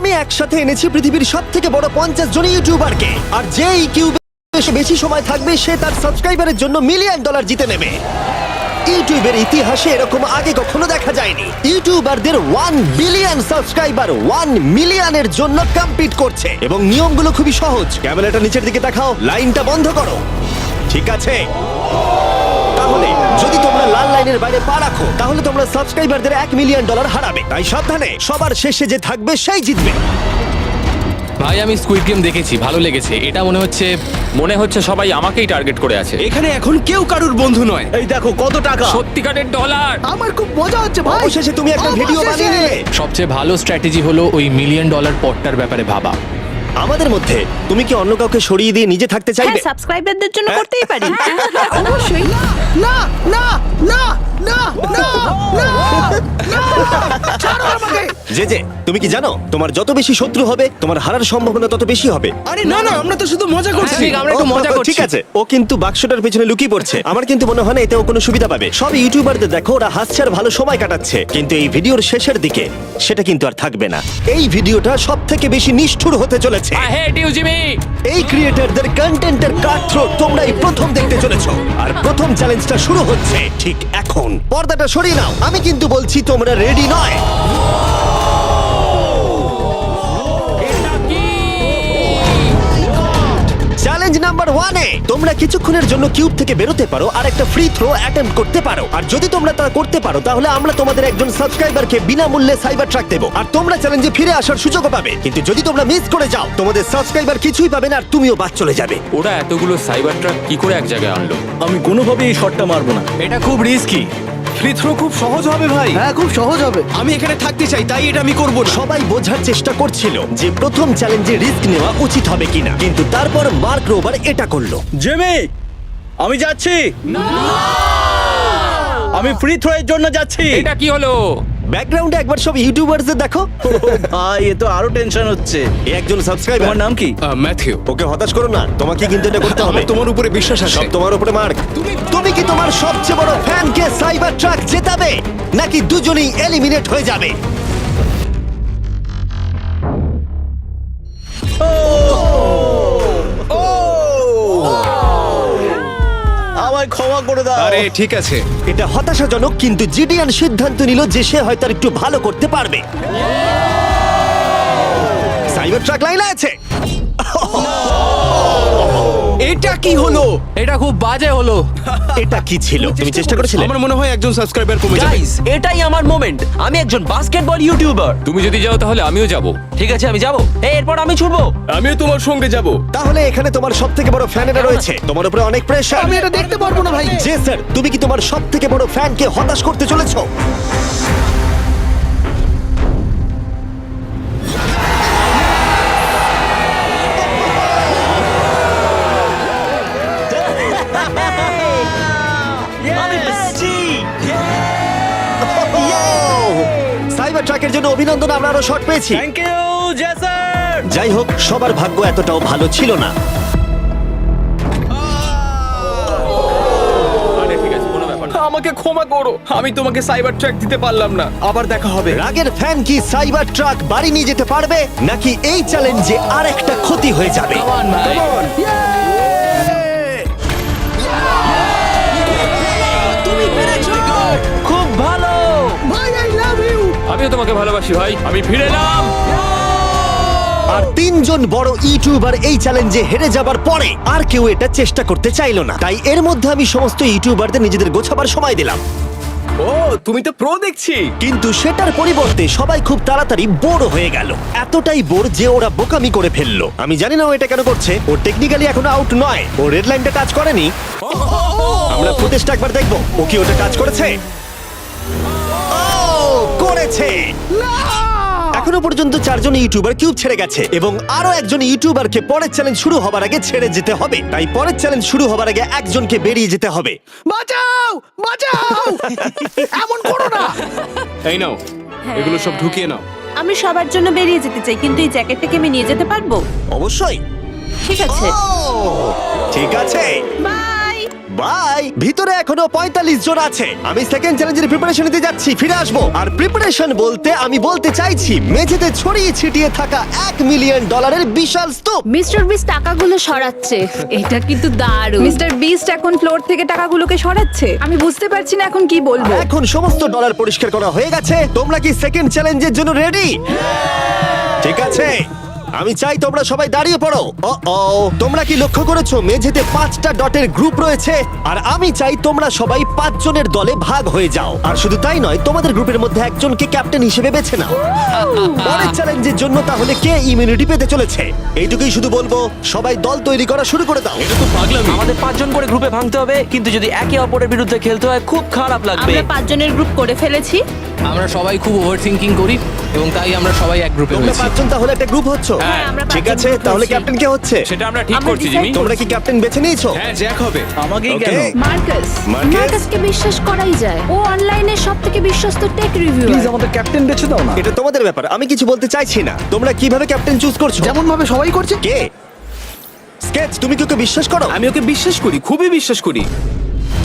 আমি একসাথে এনেছি পৃথিবীর সবথেকে বড় 50 জন ইউটিউবারকে, আর যেই কিউবে বেশি সময় থাকবে সে তার সাবস্ক্রাইবারের জন্য $1 মিলিয়ন জিতে নেবে। ইউটিউবের ইতিহাসে এরকম আগে কখনো দেখা যায়নি। ইউটিউবারদের 1 বিলিয়ন সাবস্ক্রাইবার 1 মিলিয়নের জন্য কম্পিট করছে, এবং নিয়মগুলো খুবই সহজ। ক্যামেরাটা নিচের দিকে দেখাও, লাইনটা বন্ধ করো। ঠিক আছে, তাহলে যদি তোমরা লাল লাইনের বাইরে পা রাখো তাহলে তোমরা সাবস্ক্রাইবারদের $1 মিলিয়ন হারাবে। তাই সাবধানে, সবার শেষে যে থাকবে সেই জিতবে। ভাই আমি স্কুইড গেম দেখেছি, ভালো লেগেছে। এটা মনে হচ্ছে সবাই আমাকেই টার্গেট করে আছে। এখানে এখন কেউ কারুর বন্ধু নয়। এই দেখো কত টাকা। সত্যিকারের ডলার। আমার খুব মজা হচ্ছে ভাই। অবশেষে তুমি একটা ভিডিও বানিয়ে নিলে। সবচেয়ে ভালো স্ট্র্যাটেজি হলো ওই $1 মিলিয়ন পটটার ব্যাপারে ভাবা। আমাদের মধ্যে তুমি কি অন্য কাউকে সরিয়ে দিয়ে নিজে থাকতে চাইবে? হ্যাঁ, সাবস্ক্রাইবারদের জন্য করতেই পারি। অবশ্যই। না না না না না না না ছাড়ো আমাকে। যে তুমি কি জানো তোমার যত বেশি শত্রু হবে তোমার হারার সম্ভাবনা তত বেশি হবে। আরে না না, আমরা তো শুধু মজা করছি। ঠিক, আমরা একটু মজা করছি। ঠিক আছে, ও কিন্তু বাক্সটার পেছনে লুকিয়ে পড়ছে। আমার কিন্তু মনে হয় না এতে ও কোনো সুবিধা পাবে। সব ইউটিউবারদের দেখো ওরা হাসছে আর ভালো সময় কাটাচ্ছে, কিন্তু এই ভিডিওর শেষের দিকে সেটা কিন্তু আর থাকবে না। এই ভিডিওটা সবথেকে বেশি নিষ্ঠুর হতে চলেছে। I hate you Jimmy. এই ক্রিয়েটরদের কন্টেন্টের কাটথ্রোট তোমরাই প্রথম দেখতে চলেছো, আর প্রথম চ্যালেঞ্জটা শুরু হচ্ছে ঠিক এখন। পর্দাটা সরিয়ে নাও, আমি কিন্তু বলছি তোমরা রেডি নয়। চ্যালেঞ্জ নাম্বার 1 এ তোমরা কিছুক্ষণের জন্য কিউব থেকে বেরোতে পারো আর একটা ফ্রি থ্রো অ্যাটেম্প্ট করতে পারো। আর যদি তোমরা তা করতে পারো তাহলে আমরা তোমাদের একজন সাবস্ক্রাইবারকে বিনামূল্যে সাইবার ট্রাক দেবো, আর তোমরা চ্যালেঞ্জে ফিরে আসার সুযোগও পাবে। কিন্তু যদি তোমরা মিস করে যাও তোমাদের সাবস্ক্রাইবার কিছুই পাবে না, আর তুমিও বাদ চলে যাবে। ওরা এতগুলো সাইবার ট্রাক কি করে এক জায়গায় আনলো? আমি কোনোভাবেই এই শটটা মারবো না। এটা খুব রিস্কি। ফ্রি থ্রো খুব সহজ হবে ভাই। হ্যাঁ খুব সহজ হবে। আমি এখানে থাকতে চাই, তাই এটা আমি করব না। সবাই বোঝার চেষ্টা করছিল যে প্রথম চ্যালেঞ্জে রিস্ক নেওয়া উচিত হবে কিনা, কিন্তু তারপর মার্ক রোবার এটা করলো। জেমি আমি যাচ্ছি। আমি ফ্রি থ্রো এর জন্য যাচ্ছি। এটা কি হলো? ব্যাকগ্রাউন্ডে একবার সব ইউটিউবারদের দেখো। ভাই এ তো আরো টেনশন হচ্ছে। এ একজন সাবস্ক্রাইবার। তোমার নাম কি? ম্যাথিউ। ওকে হতাশ করো না, তোমাকে কিন্তু এটা করতে হবে। আমার তোমার উপরে বিশ্বাস আছে। সব তোমার উপরে মার্ক। তুমি কি তোমার সবচেয়ে বড় ফ্যানকে সাইবার ট্রাক জেতাবে, নাকি দুজনেই এলিমিনেট হয়ে যাবে? আমায় ক্ষমা করে দাও। আরে ঠিক আছে। এটা হতাশাজনক, কিন্তু জিডিয়ান সিদ্ধান্ত নিল যে সে হয়তো আর একটু ভালো করতে পারবে। সাইবার ট্রাক লাইনে আছে। এটা কি হলো? এটা খুব বাজে হলো। এটা কি ছিল? তুমি চেষ্টা করেছিলে? আমার মনে হয় একজন সাবস্ক্রাইবার কমে যাবে। গাইস এটাই আমার মোমেন্ট। আমি একজন বাস্কেটবল ইউটিউবার। তুমি যদি যাও তাহলে আমিও যাব। ঠিক আছে আমি যাব। এরপর আমি ছুটবো। আমিও তোমার সঙ্গে যাব। তাহলে এখানে তোমার সবথেকে বড় ফ্যানেরা রয়েছে, তোমার উপরে অনেক প্রেসার। আমি এটা দেখতে পারবো না ভাই। জে স্যার, তুমি কি তোমার সবথেকে বড় ফ্যানকে হতাশ করতে চলেছো? সাইবার ট্রাকের জন্য অভিনন্দন, আমরা আরো শট পেয়েছি। থ্যাংক ইউ জেসার। যাই হোক, সবার ভাগ্য এতটাও ভালো ছিল না। আরে ঠিক আছে, কোনো ব্যাপার না। আমাকে ক্ষমা করো, আমি তোমাকে সাইবার ট্র্যাক দিতে পারলাম না। আবার দেখা হবে। রাগের ফ্যান কি সাইবার ট্রাক বাড়ি নিয়ে যেতে পারবে, নাকি এই চ্যালেঞ্জে আর একটা ক্ষতি হয়ে যাবে? Come on, ভাই। তুমি পেরেছো। খুব ভালো। ভাই আই লাভ ইউ। আমিও তোমাকে ভালোবাসি ভাই। আমি ফিরে এলাম। আর 3 জন বড় ইউটিউবার এই চ্যালেঞ্জে হেরে যাবার পরে আর কেউ এটা চেষ্টা করতে চাইলো না। তাই এর মধ্যে আমি সমস্ত ইউটিউবারদের নিজেদের গোছাবার সময় দিলাম। ও তুমি তো প্রো দেখছি। কিন্তু সেটার পরিবর্তে সবাই খুব তাড়াতাড়ি বোর হয়ে গেল। এতটাই বোর যে ওরা বোকামি করে ফেললো। আমি জানি না ও এটা কেন করছে। ও টেকনিক্যালি এখনো আউট নয়, ও রেড লাইনটা টাচ করেনি। আমরা ফুটেজটা একবার দেখবো, ও কি ওটা টাচ করেছে? ও করেছে। এখনো পর্যন্ত 4 জন ইউটিউবার কিউব ছেড়ে গেছে, এবং আরো একজন ইউটিউবারকে পরের চ্যালেঞ্জ শুরু হবার আগে ছেড়ে যেতে হবে। তাই পরের চ্যালেঞ্জ শুরু হবার আগে একজনকে বেরিয়ে যেতে হবে। বাঁচাও বাঁচাও। এমন করো না। এই নাও, এগুলো সব ঢুকিয়ে নাও। আমি সবার জন্য বেরিয়ে যেতে চাই, কিন্তু এই জ্যাকেটটাকে আমি নিয়ে যেতে পারবো? অবশ্যই। ঠিক আছে। ও, ঠিক আছে। বাই। বাই। ভিতরে এখনো 45 জন আছে। আমি সেকেন্ড চ্যালেঞ্জের প্রিপারেশন নিতে যাচ্ছি, ফিরে আসবো। আর প্রিপারেশন বলতে আমি বলতে চাইছি মেঝেতে ছড়িয়ে ছিটিয়ে থাকা $1 মিলিয়ন বিশাল স্তূপ। মিস্টার বিস টাকাগুলো সরাচ্ছে, এটা কিন্তু দারুণ। মিস্টার বিস্ট এখন ফ্লোর থেকে টাকাগুলোকে সরাচ্ছে। আমি বুঝতে পারছি না এখন কি বলবো। এখন সমস্ত ডলার পরিষ্কার করা হয়ে গেছে। তোমরা কি সেকেন্ড চ্যালেঞ্জের জন্য রেডি? ঠিক আছে, আমি চাই তোমরা সবাই দাঁড়িয়ে পড়ো। তোমরা কি লক্ষ্য করেছো মেঝেতে 5টা ডটের গ্রুপ রয়েছে? আর আমি চাই তোমরা সবাই 5 জনের দলে ভাগ হয়ে যাও। আর শুধু তাই নয়, তোমাদের গ্রুপের মধ্যে একজনকে ক্যাপ্টেন হিসেবে বেছে নাও। পরের চ্যালেঞ্জের জন্য তাহলে কে ইমিউনিটি পেতে চলেছে? এইটুকুই শুধু বলবো, সবাই দল তৈরি করা শুরু করে দাও। এটা তো পাগলামি। আমাদের 5 জন করে গ্রুপে ভাঙতে হবে, কিন্তু যদি একে অপরের বিরুদ্ধে খেলতে হয় খুব খারাপ লাগবে। আমরা 5 জনের গ্রুপ করে ফেলেছি। আমরা সবাই খুব ওভার থিঙ্কিং করি এবং তাই আমরা সবাই এক গ্রুপে তোমরা রয়েছি। 5 জন তাহলে একটা গ্রুপ হচ্ছ? হ্যাঁ, আমরা ঠিক 5 আছে, জন group তাহলে হয়েছি। ক্যাপ্টেন কে হচ্ছে? সেটা আমরা ঠিক আমরা করছি decide জিমি। তোমরা কি ক্যাপ্টেন বেছে নিয়েছো? হ্যাঁ, জ্যাক হবে। আমাকেই Okay. কেন? মার্কাস। মার্কেস? মার্কাসকে বিশ্বাস করাই যায়, ও অনলাইনে সবথেকে বিশ্বস্ত টেক প্লিজ রিভিউয়ার। আমাদের ক্যাপ্টেন বেছে দাও না। এটা তোমাদের ব্যাপার, আমি কিছু বলতে চাইছি না। তোমরা কিভাবে ক্যাপ্টেন চুজ করছো? যেমন ভাবে সবাই করছে। কে? স্কেচ, তুমি কি ওকে বিশ্বাস করো? আমি ওকে বিশ্বাস করি, খুবই বিশ্বাস করি।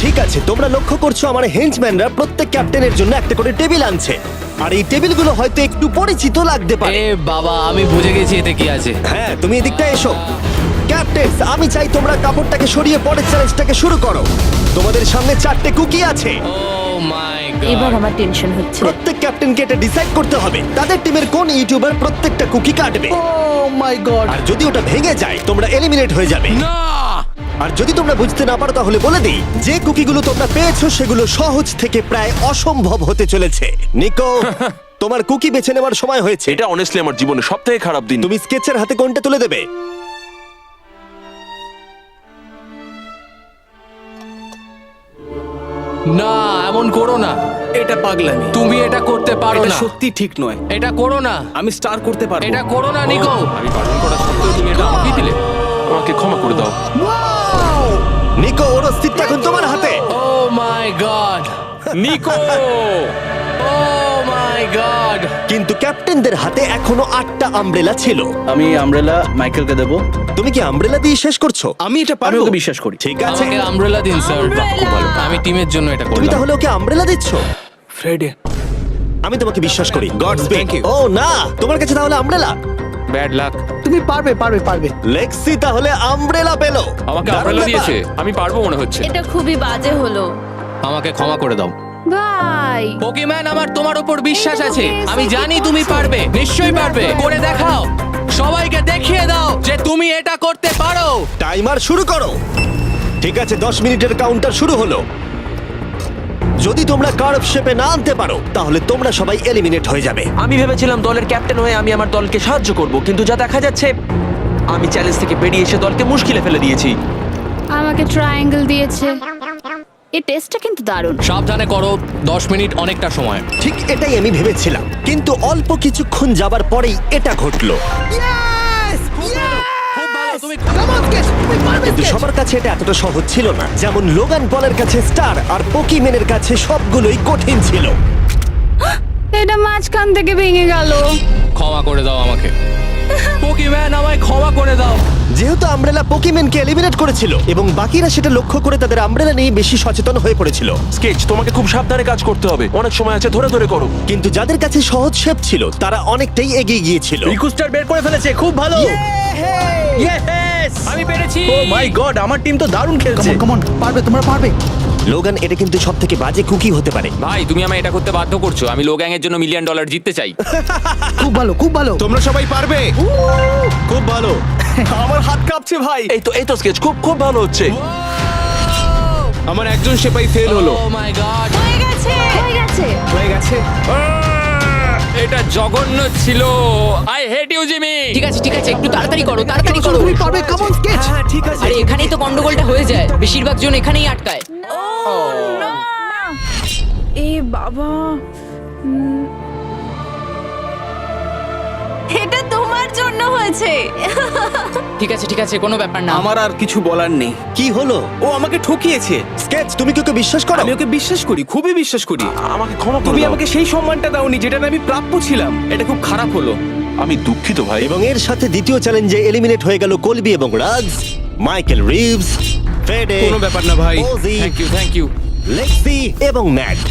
ঠিক আছে, তোমরা লক্ষ্য করছো আমার হেঞ্চম্যানরা প্রত্যেক ক্যাপ্টেনের জন্য একটা করে টেবিল আনছে। আর এই টেবিলগুলো হয়তো একটু পরিচিত লাগতে পারে। এ বাবা, আমি বুঝে গেছি এতে কি আছে। হ্যাঁ, তুমি এদিকটা এসো। ক্যাপ্টেন, আমি চাই তোমরা কাপড়টাকে সরিয়ে পরের চ্যালেঞ্জটাকে শুরু করো। তোমাদের সামনে 4টে কুকি আছে। ও মাই এবার গড। আমার টেনশন হচ্ছে। প্রত্যেক ক্যাপ্টেনকে এটা ডিসাইড করতে হবে তাদের টিমের কোন ইউটিউবার প্রত্যেকটা কুকি কাটবে। ও মাই গড। আর যদি ওটা ভেঙে যায় তোমরা এলিমিনেট হয়ে যাবে। না! আর যদি তোমরা বুঝতে না পারো তাহলে বলে দিই, যে কুকিগুলো তোমরা পেয়েছো সেগুলো সহজ থেকে প্রায় অসম্ভব হতে চলেছে। নিকো, তোমার কুকি বেছে নেওয়ার সময় হয়েছে। এটা অনেস্টলি আমার জীবনের সবথেকে খারাপ দিন। তুমি স্কেচের হাতে কোনটা তুলে দেবে? না, এমন করো না। এটা পাগলামি। তুমি এটা করতে পারো এটা না। সত্যি ঠিক নয়। এটা করো না। আমি স্টার করতে পারবো। এটা করো না নিকো। আমি বারণ করা সত্ত্বেও তুমি এটা আমাকেই দিলে। আমাকে ক্ষমা করে দাও। নিকো, ওর অস্তিত্ব এখন তোমার হাতে। ও my god. Nicco! O my god. কিন্তু ক্যাপ্টেনদের হাতে এখনো 8টা আমব্রেলা ছিল। আমি আমব্রেলা মাইকেলকে দেবো। তুমি কি আমব্রেলা দিয়ে শেষ করছো? আমি এটা আমি পারবো। ওকে বিশ্বাস করি। ঠিক আছে, আমাকে আমব্রেলা দিন স্যার। আমি টিমের জন্য এটা তুমি করলাম। তাহলে ওকে আমব্রেলা দিচ্ছ? ফ্রেডে। আমি তোমাকে বিশ্বাস করি। God speak. Thank you. ও না, তোমার কাছে তাহলে আমব্রেলা। Bad luck. তুমি পারবে পারবে পারবে। লেক্সি তাহলে আমব্রেলা পেলো। আমাকে দারুণ আমব্রেলা ব্যাপার। দিয়েছে। আমি পারবো মনে হচ্ছে। এটা খুবই বাজে হলো। আমাকে ক্ষমা করে দাও। ভাই, পোকিম্যান, আমার তোমার উপর বিশ্বাস এই আছে। লোকে আমি এসে জানি কি তুমি করছো? পারবে, নিশ্চয়ই পারবে। করে দেখাও, সবাইকে দেখিয়ে দাও যে তুমি এটা করতে পারো। টাইমার শুরু করো। ঠিক আছে, 10 মিনিটের কাউন্টার শুরু হলো। যদি তোমরা কার্ভ শেপে না আনতে পারো তাহলে তোমরা সবাই এলিমিনেট হয়ে যাবে। আমি ভেবেছিলাম দলের ক্যাপ্টেন হয়ে আমি আমার দলকে সাহায্য করব, কিন্তু যা দেখা যাচ্ছে আমি চ্যালেঞ্জ থেকে বেরিয়ে এসে দলকে মুশকিলে ফেলে দিয়েছি। আমাকে ট্রায়াঙ্গেল দিয়েছে। এই টেস্টটা কিন্তু দারুণ। সাবধানে করো, 10 মিনিট অনেকটা সময়। ঠিক এটাই আমি ভেবেছিলাম, কিন্তু অল্প কিছুক্ষণ যাবার পরেই এটা ঘটলো। খুব ভালো, তুমি কিন্তু সবার কাছে এটা এতটা সহজ ছিল না। যেমন লোগান পলের কাছে স্টার আর পোকিম্যানের কাছে সবগুলোই কঠিন ছিল। এটা মাঝখান থেকে ভেঙে গেল। ক্ষমা করে দাও আমাকে। পোকিম্যান, আমায় ক্ষমা করে দাও। যেহেতু আমব্রেলা পোকিম্যানকে এলিমিনেট করেছিল এবং বাকিরা সেটা লক্ষ্য করে তাদের আমব্রেলা নিয়ে বেশি সচেতন হয়ে পড়েছিল। স্কেচ, তোমাকে খুব সাবধানে কাজ করতে হবে। অনেক সময় আছে, ধরে ধরে করো। কিন্তু যাদের কাছে সহজ শেপ ছিল তারা অনেকটাই এগিয়ে গিয়েছিল। রিকুস্টার বের করে ফেলেছে, খুব ভালো। ইয়েস! আমি পেরেছি। ও মাই গড, আমার টিম তো দারুণ খেলছে। কাম অন, পারবে, তোমরা পারবে। লোগান, এটা কিন্তু সবথেকে বাজে কুকি হতে পারে। ভাই, তুমি আমায় এটা করতে বাধ্য করছো। আমি লো গ্যাং এর জন্য $1 মিলিয়ন জিততে চাই। খুব ভালো, খুব ভালো। তোমরা সবাই পারবে। খুব ভালো। আমার হাত কাঁপছে ভাই। এই তো স্কেচ, খুব খুব ভালো হচ্ছে। আমার একজন সেপাই ফেল হলো। Oh my God. হয়ে গেছে, হয়ে গেছে। হয়ে গেছে। এটা জঘন্য ছিল। I hate you Jimmy. ঠিক আছে ঠিক আছে, একটু তাড়াতাড়ি করো, তাড়াতাড়ি করো। তুমি পারবে, কাম অন স্কেচ। ঠিক আছে। আরে এখানেই তো গন্ডগোলটা হয়ে যায়, বেশিরভাগ জন এখানেই আটকায়। এ বাবা, এটা তোমার জন্য হয়েছে। ঠিক আছে, কোনো ব্যাপার না। আমার আর কিছু বলার নেই। কি হলো? ও আমাকে ঠকিয়েছে। স্কেচ, তুমি কি ওকে বিশ্বাস করো? আমি ওকে বিশ্বাস করি, খুবই বিশ্বাস করি। আমাকে ক্ষমা করে তুমি দাও। আমাকে সেই সম্মানটা দাওনি যেটা আমি প্রাপ্য ছিলাম। এটা খুব খারাপ হলো। আমি দুঃখিত ভাই। এবং এর সাথে দ্বিতীয় চ্যালেঞ্জে এলিমিনেট হয়ে গেল কলবি এবং রাজ, মাইকেল রিভস, ফেডে, কোনো ব্যাপার না ভাই। ওজি, থ্যাংক ইউ লেক্সি এবং ম্যাট।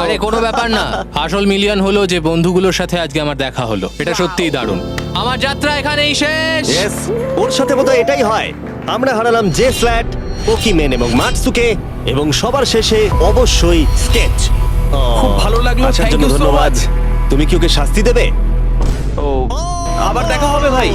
আরে কোনো ব্যাপার না, আসল মিলিয়ন হলো যে বন্ধুগুলোর সাথে আজকে আমার দেখা হলো, এটা সত্যিই দারুণ। আমার যাত্রা এখানেই শেষ। Yes, ওর সাথে বোধহয় এটাই হয়। আমরা হারালাম জে ফ্ল্যাট, পোকিমেন এবং মাটসুকে, এবং সবার শেষে অবশ্যই স্কেচ। খুব ভালো লাগলো, আসার thank জন্য you so ধন্যবাদ। much. তুমি কি ওকে শাস্তি দেবে? আবার দেখা হবে ভাই,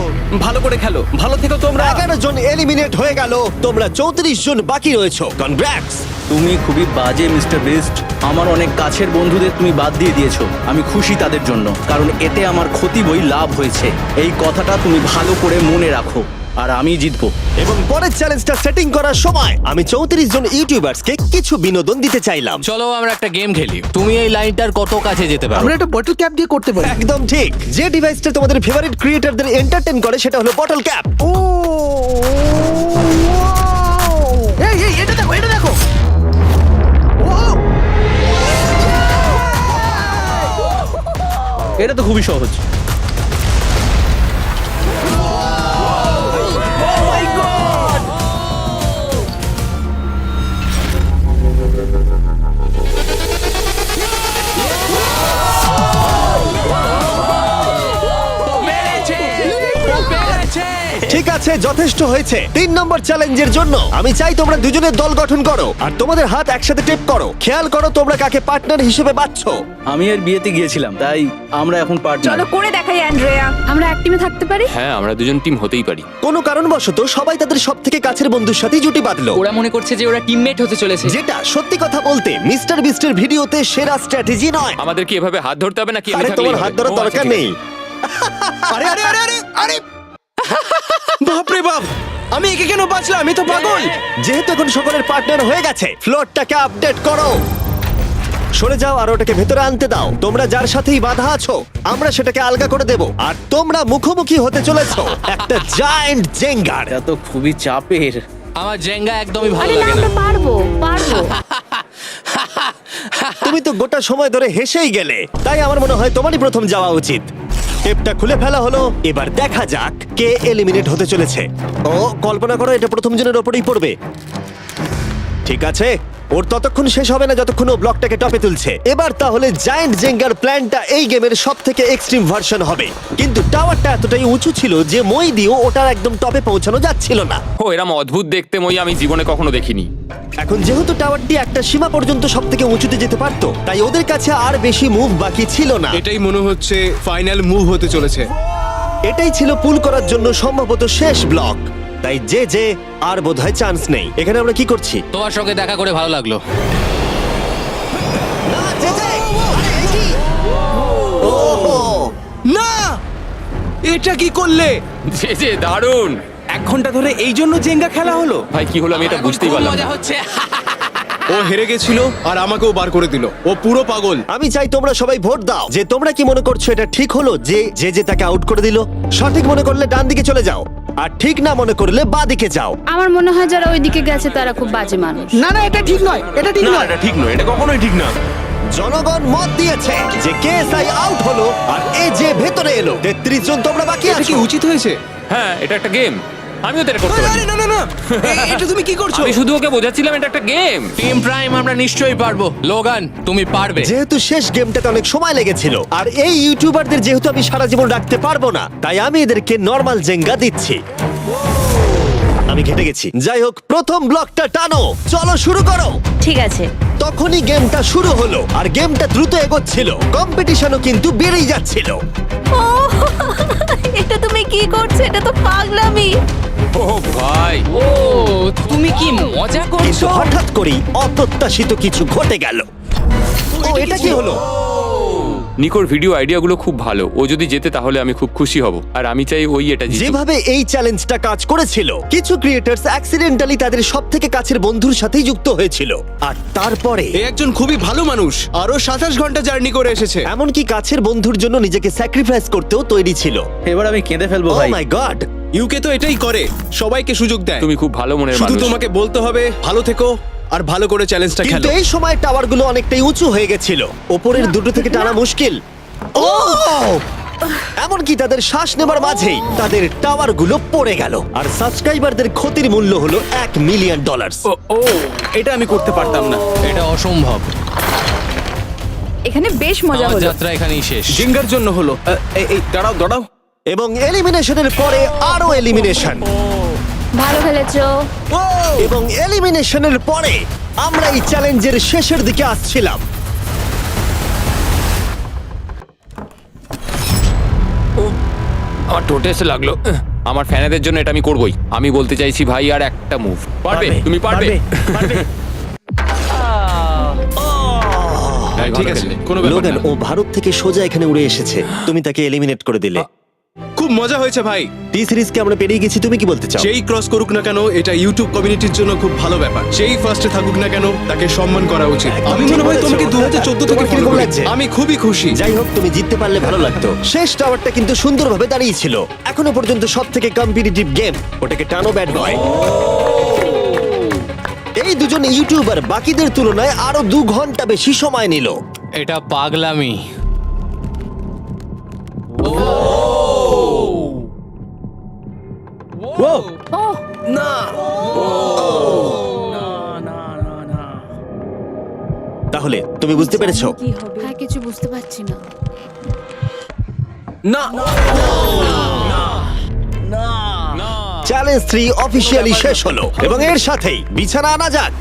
ভালো করে খেলো, ভালো থেকো তোমরা। 11 জন এলিমিনেট হয়ে গেল, তোমরা 34 জন বাকি রয়েছো। কনগ্রাটস। তুমি খুবই বাজে মিস্টার বিস্ট। আমার অনেক কাছের বন্ধুদের তুমি বাদ দিয়ে দিয়েছো। আমি খুশি তাদের জন্য, কারণ এতে আমার ক্ষতি বই লাভ হয়েছে। এই কথাটা তুমি ভালো করে মনে রাখো, আর আমি জিতবো। এবং পরের চ্যালেঞ্জটা সেটিং করার সময় আমি 34 জন ইউটিউবার্সকে কিছু বিনোদন দিতে চাইলাম। চলো আমরা একটা গেম খেলি, তুমি এই লাইনটার কত কাছে যেতে পারো? আমরা একটা বটল ক্যাপ দিয়ে করতে পারি। একদম ঠিক। যে ডিভাইসটা তোমাদের ফেভারিট ক্রিয়েটরদের এন্টারটেইন করে সেটা হলো বটল ক্যাপ। ও এই এই এটা দেখো, এটা দেখো। ও এটা তো খুবই সহজ। ঠিক আছে, যথেষ্ট হয়েছে। 3 নম্বর চ্যালেঞ্জের জন্য আমি চাই তোমরা দুজনের দল গঠন করো আর তোমাদের হাত একসাথে টেপ করো। খেয়াল করো তোমরা কাকে পার্টনার হিসেবে বাছছো। আমি এর বিয়েতে গিয়েছিলাম, তাই আমরা এখন চলো পার্টনার। করে দেখাই অ্যান্ড্রেয়া। আমরা এক টিমে থাকতে পারি? হ্যাঁ, আমরা দুজন টিম হতেই পারি। কোনো কারণবশত সবাই তাদের সবথেকে কাছের বন্ধুর সাথেই জুটি বাঁধলো, ওরা মনে করছে যে ওরা টিমমেট হতে চলেছে। যেটা সত্যি কথা বলতে মিস্টার বিস্টের ভিডিওতে সেরা স্ট্র্যাটেজি নয়। আমাদের কি এভাবে হাত ধরতে হবে নাকি? আরে তোমার হাত ধরার দরকার নেই। আরে আরে আরে আরে আরে বাপরে বাপ, আমি একে কেন বাঁচলাম? আমি তো পাগল। যেহেতু এখন সকলের পার্টনার হয়ে গেছে, ফ্লোরটাকে আপডেট করো। সরে যাও আর ওটাকে ভেতরে আনতে দাও। তোমরা যার সাথেই বাধা আছো আমরা সেটাকে আলগা করে দেব। আর তোমরা মুখোমুখি হতে চলেছো একটা জায়ান্ট জেঙ্গার। এটা তো খুবই চাপের। আমার জেঙ্গা একদমই ভালো আরে না, লাগে না। আমরা পারবো পারবো। তুমি তো গোটা সময় ধরে হেসেই গেলে, তাই আমার মনে হয় তোমারই প্রথম যাওয়া উচিত। টেপটা খুলে ফেলা হলো, এবার দেখা যাক কে এলিমিনেট হতে চলেছে। ও কল্পনা করো এটা প্রথম জনের ওপরেই পড়বে। ঠিক আছে, ওর ততক্ষণ শেষ হবে না যতক্ষণ ও ব্লকটাকে টপে তুলছে। এবার তাহলে জায়ান্ট জেঙ্গার প্ল্যানটা এই গেমের সবথেকে এক্সট্রিম ভার্সন হবে। কিন্তু টাওয়ারটা এতটাই উঁচু ছিল যে মই দিয়েও ওটার একদম টপে পৌঁছানো যাচ্ছিল না। ও এরম অদ্ভুত দেখতে মই আমি জীবনে কখনো দেখিনি। এখন যেহেতু টাওয়ারটি একটা সীমা পর্যন্ত সবথেকে উঁচুতে যেতে পারতো, তাই ওদের কাছে আর বেশি মুভ বাকি ছিল না। এটাই মনে হচ্ছে ফাইনাল মুভ হতে চলেছে। এটাই ছিল পুল করার জন্য সম্ভবত শেষ ব্লক, তাই যে আর বোধহয় চান্স নেই। এখানে আমরা কি করছি? তোমার সঙ্গে দেখা করে ভালো লাগলো। না, এটা কি করলে? যে দারুণ। 1 ঘন্টা ধরে এই জন্য জেঙ্গা খেলা হলো? ভাই কি হলো আমি এটা বুঝতেই পারলাম না। মজা হচ্ছে। ও হেরে গেছিল আর আমাকেও বার করে দিল। ও পুরো পাগল। আমি চাই তোমরা সবাই ভোট দাও যে তোমরা কি মনে করছো এটা ঠিক হলো যে তাকে আউট করে দিল। সঠিক মনে করলে ডান দিকে চলে যাও, আর ঠিক না মনে করলে বাঁ দিকে যাও। আমার মনে হয় যারা ওইদিকে গেছে তারা খুব বাজে মানুষ। না না, এটা ঠিক নয়, এটা ঠিক নয়। ঠিক নয়, এটা কখনোই ঠিক না। জনগণ মত দিয়েছে যে কেএসআই আউট হলো আর এ যে ভেতরে এলো। 33 জন তোমরা বাকি এটা কি আছো। উচিত হয়েছে? হ্যাঁ, এটা একটা গেম, আমিও তো এটা করতে পারি। আরে না না না, এটা তুমি কি করছো? আমি শুধু ওকে বোঝাচ্ছিলাম এটা একটা গেম। টিম প্রাইম আমরা নিশ্চয়ই পারবো। লোগান তুমি পারবে। যেহেতু শেষ গেমটাতে অনেক সময় লেগেছিল আর এই ইউটিউবারদের যেহেতু আমি সারা জীবন রাখতে পারবো না, তাই আমি এদেরকে নরমাল জেঙ্গা দিচ্ছি। আমি ঘেটে গেছি। যাই হোক, প্রথম ব্লকটা টানো, চলো শুরু করো। ঠিক আছে। তখনই গেমটা শুরু হলো আর গেমটা দ্রুত এগোচ্ছিল, কম্পিটিশনও কিন্তু বেড়েই যাচ্ছিল। ও এটা তুমি কি করছো? এটা তো পাগলামি। ও ভাই, ও তুমি কি মজা কিন্তু করছো? হঠাৎ করেই অপ্রত্যাশিত কিছু ঘটে গেল। ও এটা কি হলো? নিকোর ভিডিও আইডিয়াগুলো খুব ভালো। ও যদি জেতে তাহলে আমি খুব খুশি হব, আর আমি চাই ওই এটা জিতুক। যেভাবে এই চ্যালেঞ্জটা কাজ করেছিল, কিছু ক্রিয়েটার্স অ্যাক্সিডেন্টালি তাদের সবথেকে কাছের বন্ধুর সাথেই যুক্ত হয়েছিল, আর তারপরে এ একজন খুবই ভালো মানুষ, আরো 27 ঘন্টা জার্নি করে এসেছে। এমনকি কাছের বন্ধুর জন্য নিজেকে স্যাক্রিফাইস করতেও তৈরি ছিল। এবার আমি কেঁদে ফেলবো ও ভাই। মাই গড! ইউকে তো এটাই করে, সবাইকে সুযোগ দেয়। তুমি খুব ভালো মনের শুধু মানুষ। তোমাকে বলতে হবে ভালো থেকো আর ভালো করে চ্যালেঞ্জটা কিন্তু খেলো। এই সময় টাওয়ারগুলো অনেকটাই উঁচু হয়ে গেছিল, ওপরের দুটো থেকে টানা মুশকিল। ও এমনকি তাদের শ্বাস নেবার মাঝেই তাদের টাওয়ার গুলো পড়ে গেল, আর সাবস্ক্রাইবারদের ক্ষতির মূল্য হলো $1 মিলিয়ন। ও এটা আমি করতে পারতাম না। এটা অসম্ভব। এখানে বেশ মজা আমার হলো। যাত্রা এখানেই শেষ। জিঙ্গার জন্য হলো। এই দাঁড়াও দাঁড়াও। এবং এলিমিনেশনের পরে আরো এলিমিনেশন, ভালো খেলেছো। এবং এলিমিনেশনের পরে আমরা এই চ্যালেঞ্জের শেষের দিকে আসছিলাম। আমার ঠোঁটে এসে লাগলো। আমার ফ্যানেদের জন্য এটা আমি করবই। আমি বলতে চাইছি ভাই, আর একটা মুভ পারবে, তুমি পারবে। ভাই, ভালো ঠিক আছে, খেললে। কোনো ব্যাপার লোগান, না। ও ভারত থেকে সোজা এখানে উড়ে এসেছে, তুমি তাকে এলিমিনেট করে দিলে। খুব মজা হয়েছে ভাই। টি সিরিজকে আমরা পেরিয়ে গেছি, তুমি কি বলতে চাও? যেই ক্রস করুক না কেন, এটা ইউটিউব কমিউনিটির জন্য খুব ভালো ব্যাপার। যেই ফার্স্টে থাকুক না কেন, তাকে সম্মান করা উচিত। একদম আমি ঠিক মনে হয় বলেছো। তোমাকে 2014 থেকে তোমার ফলো কিরকম করি। লাগছে? আমি খুবই খুশি। যাই হোক, তুমি জিততে পারলে ভালো লাগতো। শেষ টাওয়ারটা কিন্তু সুন্দরভাবে দাঁড়িয়েছিল। এখনো পর্যন্ত সব থেকে কম্পিটিটিভ গেম, ওটাকে টানো ব্যাড বয়। এই দুজন ইউটিউবার বাকিদের তুলনায় আরো 2 ঘন্টা বেশি সময় নিল। এটা পাগলামি। তাহলে তুমি বুঝতে পেরেছো? কি হবে? হ্যাঁ, কিছু বুঝতে পারছি না। না, চ্যালেঞ্জ 3 অফিসিয়ালি শেষ হলো, এবং এর সাথেই বিছানা আনা যাক।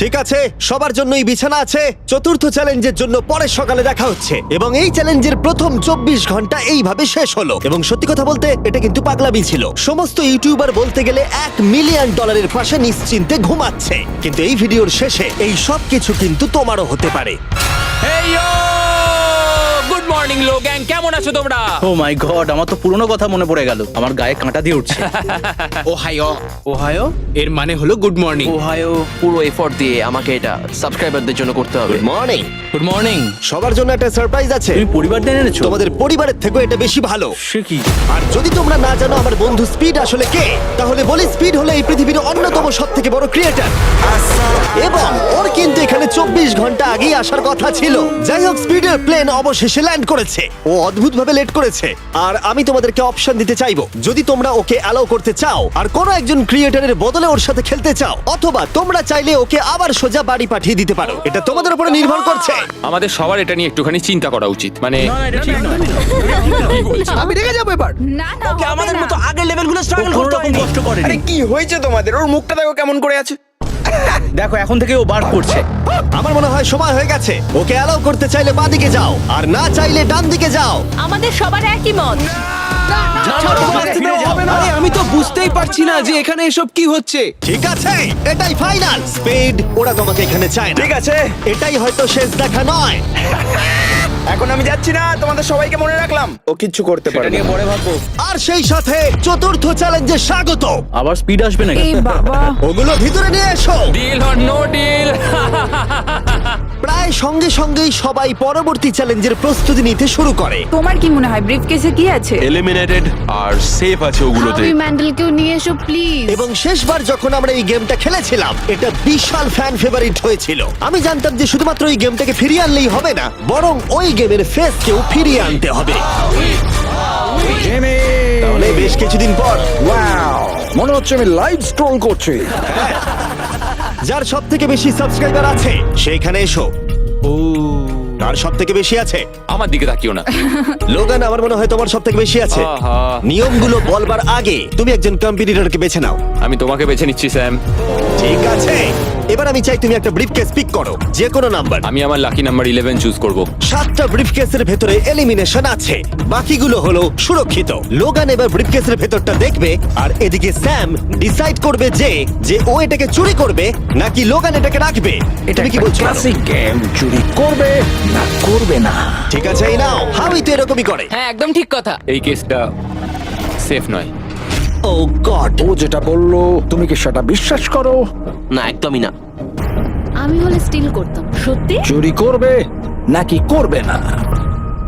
ঠিক আছে, সবার জন্যই বিছানা আছে। চতুর্থ চ্যালেঞ্জের জন্য পরের সকালে দেখা হচ্ছে, এবং এই চ্যালেঞ্জের প্রথম 24 ঘন্টা এইভাবে শেষ হলো। এবং সত্যি কথা বলতে, এটা কিন্তু পাগলামি ছিল। সমস্ত ইউটিউবার বলতে গেলে $1 মিলিয়ন পাশে নিশ্চিন্তে ঘুমাচ্ছে, কিন্তু এই ভিডিওর শেষে এই সব কিছু কিন্তু তোমারও হতে পারে। হেই ইয়ো! গুড মর্নিং লোগ্যাং, কেমন আছো তোমরা? ও মাই গড, আমার তো পুরনো কথা মনে পড়ে গেল, আমার গায়ে কাঁটা দিয়ে উঠছে। ওহাইও এর মানে হলো গুড মর্নিং। ওহাইও পুরো এফোর্ট দিয়ে আমাকে এটা সাবস্ক্রাইবারদের জন্য করতে হবে। Good morning. Good morning. সবার জন্য একটা সারপ্রাইজ আছে। তুমি পরিবার দিয়ে এনেছো? তোমাদের পরিবারের থেকেও এটা বেশি ভালো। সে কি? আর যদি তোমরা না জানো আমার বন্ধু স্পিড আসলে কে, তাহলে বলি স্পিড হলো এই পৃথিবীর অন্যতম সবথেকে বড় ক্রিয়েটর, এবং ওর কিন্তু এখানে 24 ঘন্টা আগেই আসার কথা ছিল। যাই হোক, স্পিডের প্লেন অবশেষে ল্যান্ড করেছে। ও অদ্ভুতভাবে লেট করেছে, আর আমি তোমাদেরকে অপশন দিতে চাইবো। যদি তোমরা ওকে অ্যালাউ করতে চাও আর কোনো একজন ক্রিয়েটরের বদলে ওর সাথে খেলতে চাও, অথবা তোমরা চাইলে ওকে আবার সোজা বাড়ি পাঠিয়ে দিতে পারো। এটা তোমাদের উপরে নির্ভর করছে। আমাদের সবার এটা নিয়ে একটুখানি চিন্তা করা উচিত। মানে না, এটা ঠিক নয়। আমি রেগে যাবো এবার। না না, ওকে হবে আমাদের না। মতো আগের লেভেলগুলো ও স্ট্রাগল কোনো করতে রকম হয়নি। কষ্ট করেনি। আরে কি হয়েছে তোমাদের? ওর মুখটা দেখো কেমন করে আছে। দেখো, এখন থেকে ও বার করছে। আমার মনে হয় সময় হয়ে গেছে। ওকে অ্যালাউ করতে চাইলে বাঁদিকে যাও, আর না চাইলে ডান দিকে যাও। আমাদের সবার একই মত। আরে আমি তো বুঝতেই পারছি না যে এখানে এসব কি হচ্ছে। ঠিক আছে, এটাই ফাইনাল। স্পিড, ওরা তোমাকে এখানে চায় না। ঠিক আছে, এটাই হয়তো শেষ দেখা নয়। এখন আমি যাচ্ছি না, তোমাদের সবাইকে মনে রাখলাম। ও কিচ্ছু করতে এটা পারে নিয়ে না। পরে ভাববো। আর সেই সাথে চতুর্থ চ্যালেঞ্জে স্বাগত। আবার স্পিড আসবে নাকি? এই বাবা, ওগুলো ভিতরে নিয়ে এসো। Deal or no deal. প্রায় সঙ্গে সঙ্গেই সবাই পরবর্তী চ্যালেঞ্জের প্রস্তুতি নিতে শুরু করে। তোমার কি মনে হয় ব্রিফকেসে কি আছে? এলিমিনেটেড আর সেফ আছে ওগুলোতে। আমি ম্যান্ডেলকেও নিয়ে এসো প্লিজ। এবং শেষবার যখন আমরা এই গেমটা খেলেছিলাম, এটা বিশাল ফ্যান ফেভারিট হয়েছিল। আমি জানতাম যে শুধুমাত্র এই গেমটাকে ফিরিয়ে আনলেই হবে না, বরং ওই গেমের ফেসকেও ফিরিয়ে আনতে হবে। তাহলে বেশ কিছুদিন পর মনে হচ্ছে আমি লাইভ স্ক্রল করছি। যার সব থেকে বেশি সাবস্ক্রাইবার আছে সেখানে এসো। কার সব থেকে বেশি আছে? আমার দিকে তাকিও না। লোগান, আমার মনে হয় তোমার সব থেকে বেশি আছে। আহা। নিয়মগুলো বলবার আগে তুমি একজন কম্পিটিটরকে বেছে নাও। আমি তোমাকে বেছে নিচ্ছি স্যাম। ঠিক আছে, এবার আমি চাই তুমি একটা ব্রিফকেস পিক করো, যে কোনো নাম্বার। আমি আমার লাকি নাম্বার 11 চুজ করব। 7টা ব্রিফকেসের ভেতরে এলিমিনেশন আছে, বাকিগুলো হলো সুরক্ষিত। লোগান এবার ব্রিফকেসের ভেতরটা দেখবে, আর এদিকে স্যাম ডিসাইড করবে যে ও এটাকে চুরি করবে নাকি লোগান এটাকে রাখবে। তুমি কি বলছো? গেম, চুরি করবে না করবে না। ঠিক আছে, এই নাও। হাউই তো এরকমই করে। হ্যাঁ, একদম ঠিক কথা। এই কেসটা সেফ নয়। ও গড। ও যেটা বললো তুমি কি সেটা বিশ্বাস করো? না, একদমই না। আমি হলে স্টিল করতাম। সত্যি? চুরি করবে নাকি করবে না?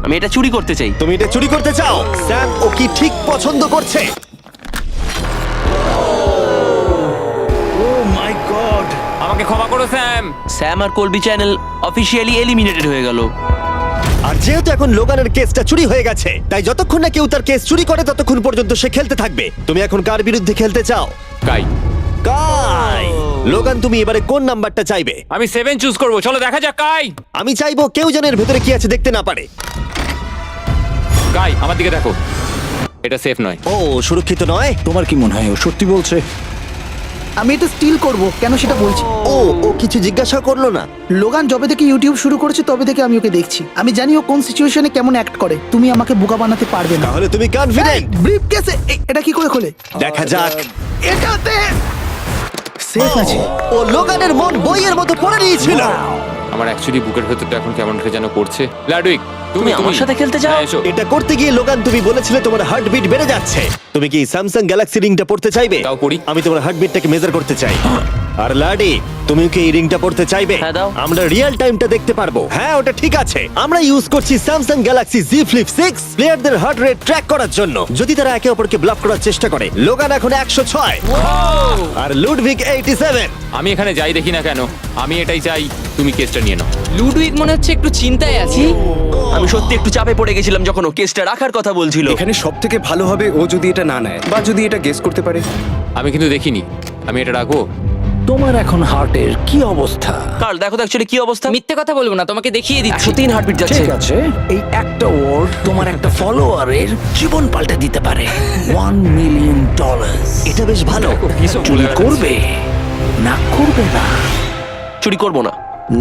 আমি এটা চুরি করতে চাই। তুমি এটা চুরি করতে চাও? স্যাম ও কি ঠিক পছন্দ করছে? ও মাই গড। আমাকে ক্ষমা করো স্যাম। স্যাম আর কলবি চ্যানেল অফিসিয়ালি এলিমিনেটেড হয়ে গেল। আর যেহেতু এখন লোগানের কেসটা চুরি হয়ে গেছে, তাই যতক্ষণ না কেউ তার কেস চুরি করে ততক্ষণ পর্যন্ত সে খেলতে থাকবে। তুমি এখন কার বিরুদ্ধে খেলতে চাও? গাই, কাই। লোগান, তুমি এবারে কোন নাম্বারটা চাইবে? আমি 7 চুজ করব। চলো দেখা যাক। গাই, আমি চাইবো কেউ যেন এর ভেতরে কি আছে দেখতে না পারে। গাই আমার দিকে দেখো, এটা সেফ নয়। ও, সুরক্ষিত নয়। তোমার কি মনে হয় ও সত্যি বলছে? আমি এটা স্টিল করব, কেন সেটা বলছি। ও কিছু জিজ্ঞাসা করলো না? লোগান যবে থেকে ইউটিউব শুরু করেছে তবে থেকে আমি ওকে দেখছি। আমি জানি ও কোন সিচুয়েশনে কেমন অ্যাক্ট করে। তুমি আমাকে বোকা বানাতে পারবে না। তাহলে তুমি কনফিডেন্ট? ব্রিফ কেসে এটা কি করে খোলে? দেখা যাক। এটাতে সেফ আছে। ও লোগানের মন বইয়ের মতো পড়ে নিয়েছিল। আমার অ্যাকচুয়ালি বুকের ভেতরটা এখন কেমন করে যেন করছে। লাডুইক, তুমি আমার সাথে খেলতে চাও? হ্যাঁ, এসো। এটা করতে গিয়ে লোগান তুমি বলেছিলে তোমার হার্টবিট বেড়ে যাচ্ছে। তুমি কি স্যামসাং গ্যালাক্সি রিংটা পড়তে চাইবে? দাও করি। আমি তোমার হার্টবিটটাকে মেজার করতে চাই। আর লাডি, তুমি কি এই রিংটা পড়তে চাইবে? হ্যাঁ, দাও। আমরা রিয়েল টাইমটা দেখতে পারবো। হ্যাঁ, ওটা ঠিক আছে। আমরা ইউজ করছি স্যামসাং গ্যালাক্সি Z Flip 6 প্লেয়ারদের হার্ট রেট ট্র্যাক করার জন্য, যদি তারা একে অপরকে ব্লক করার চেষ্টা করে। লোগান এখন 106 আর লুডভিগ 87। আমি এখানে যাই দেখি না কেন, আমি এটাই চাই। তুমি কেসটা নিয়ে নাও। লুডুইক মনে হচ্ছে একটু চিন্তায় আছে। আমি সত্যি একটু চাপে পড়ে গেছিলাম যখন ও কেসটা রাখার কথা বলছিল। এখানে সব থেকে ভালো হবে ও যদি এটা না নেয় বা যদি এটা গেস করতে পারে। আমি কিন্তু দেখিনি। আমি এটা রাখবো। তোমার এখন হার্টের কি অবস্থা? কার্ল, দেখো তো অ্যাকচুয়ালি কি অবস্থা। মিথ্যে কথা বলবো না, তোমাকে দেখিয়ে দিচ্ছি। 103 হার্টবিট যাচ্ছে। ঠিক আছে, এই একটা ওয়ার্ড তোমার একটা ফলোয়ারের জীবন পাল্টে দিতে পারে। $1 মিলিয়ন। এটা বেশ ভালো। কিছু চুরি করবে না করবে না? চুরি করব না।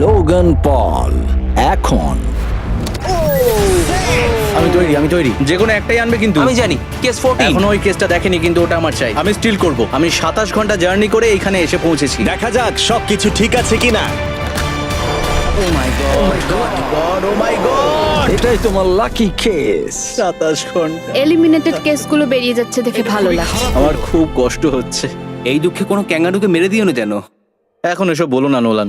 লোগান পল এখন। আমি তৈরি। যে কোনো একটাই আনবে কিন্তু। আমি জানি কেস 14। এখনো ওই কেসটা দেখেনি, কিন্তু ওটা আমার চাই। আমি স্টিল করব। আমি 27 ঘন্টা জার্নি করে এখানে এসে পৌঁছেছি। দেখা যাক সবকিছু ঠিক আছে কিনা। ও my god, O my god, এটাই তোমার লাকি কেস। 27 ঘন্টা। এলিমিনেটেড কেসগুলো বেরিয়ে যাচ্ছে দেখে ভালো লাগছে। আমার খুব কষ্ট হচ্ছে। এই দুঃখে কোনো ক্যাঙ্গারুকে মেরে দিও না যেন। এখন এসব বলো না নোলান।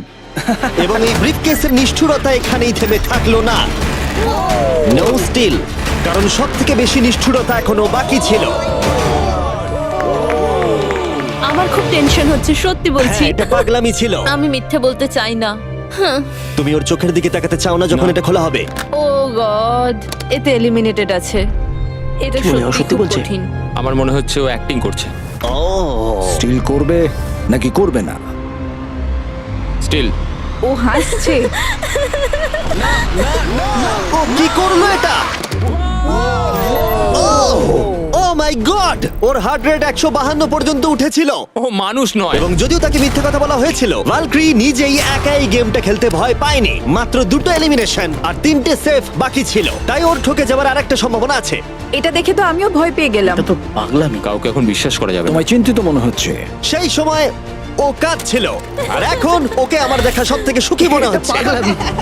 এবং এই ব্রিফকেসের নিষ্ঠুরতা এখানেই থেমে থাকলো না। নো স্টিল, কারণ সব থেকে বেশি নিষ্ঠুরতা এখনো বাকি ছিল। আমার খুব টেনশন হচ্ছে, সত্যি বলছি। হ্যাঁ, এটা পাগলামি ছিল। আমি মিথ্যে বলতে চাই না। তুমি ওর চোখের দিকে তাকাতে চাও না যখন এটা খোলা হবে? ও গড, এতে এলিমিনেটেড আছে। এটা সত্যি খুব কঠিন। আমার মনে হচ্ছে ও অ্যাক্টিং করছে। ও, স্টিল করবে নাকি করবে না? স্টিল। ও হাসছে। ও কি করলো এটা? ও my god, or heart rate 152 পর্যন্ত উঠেছিল। ও মানুষ নয়। এবং যদিও তাকে মিথ্যে কথা বলা হয়েছিল, ভালক্রি নিজেই একাই গেমটা খেলতে ভয় পায়নি। মাত্র 2টো এলিমিনেশন আর 3টে সেফ বাকি ছিল, তাই ওর ঠকে যাওয়ার আরেকটা সম্ভাবনা আছে। এটা দেখে তো আমিও ভয় পেয়ে গেলাম। এটা তো পাগলামি। কাউকে এখন বিশ্বাস করা যাবে না। তোমায় চিন্তিত মনে হচ্ছে। সেই সময় ও কাঁদছিল, আর এখন ওকে আমার দেখা সব থেকে সুখী মনে হচ্ছে।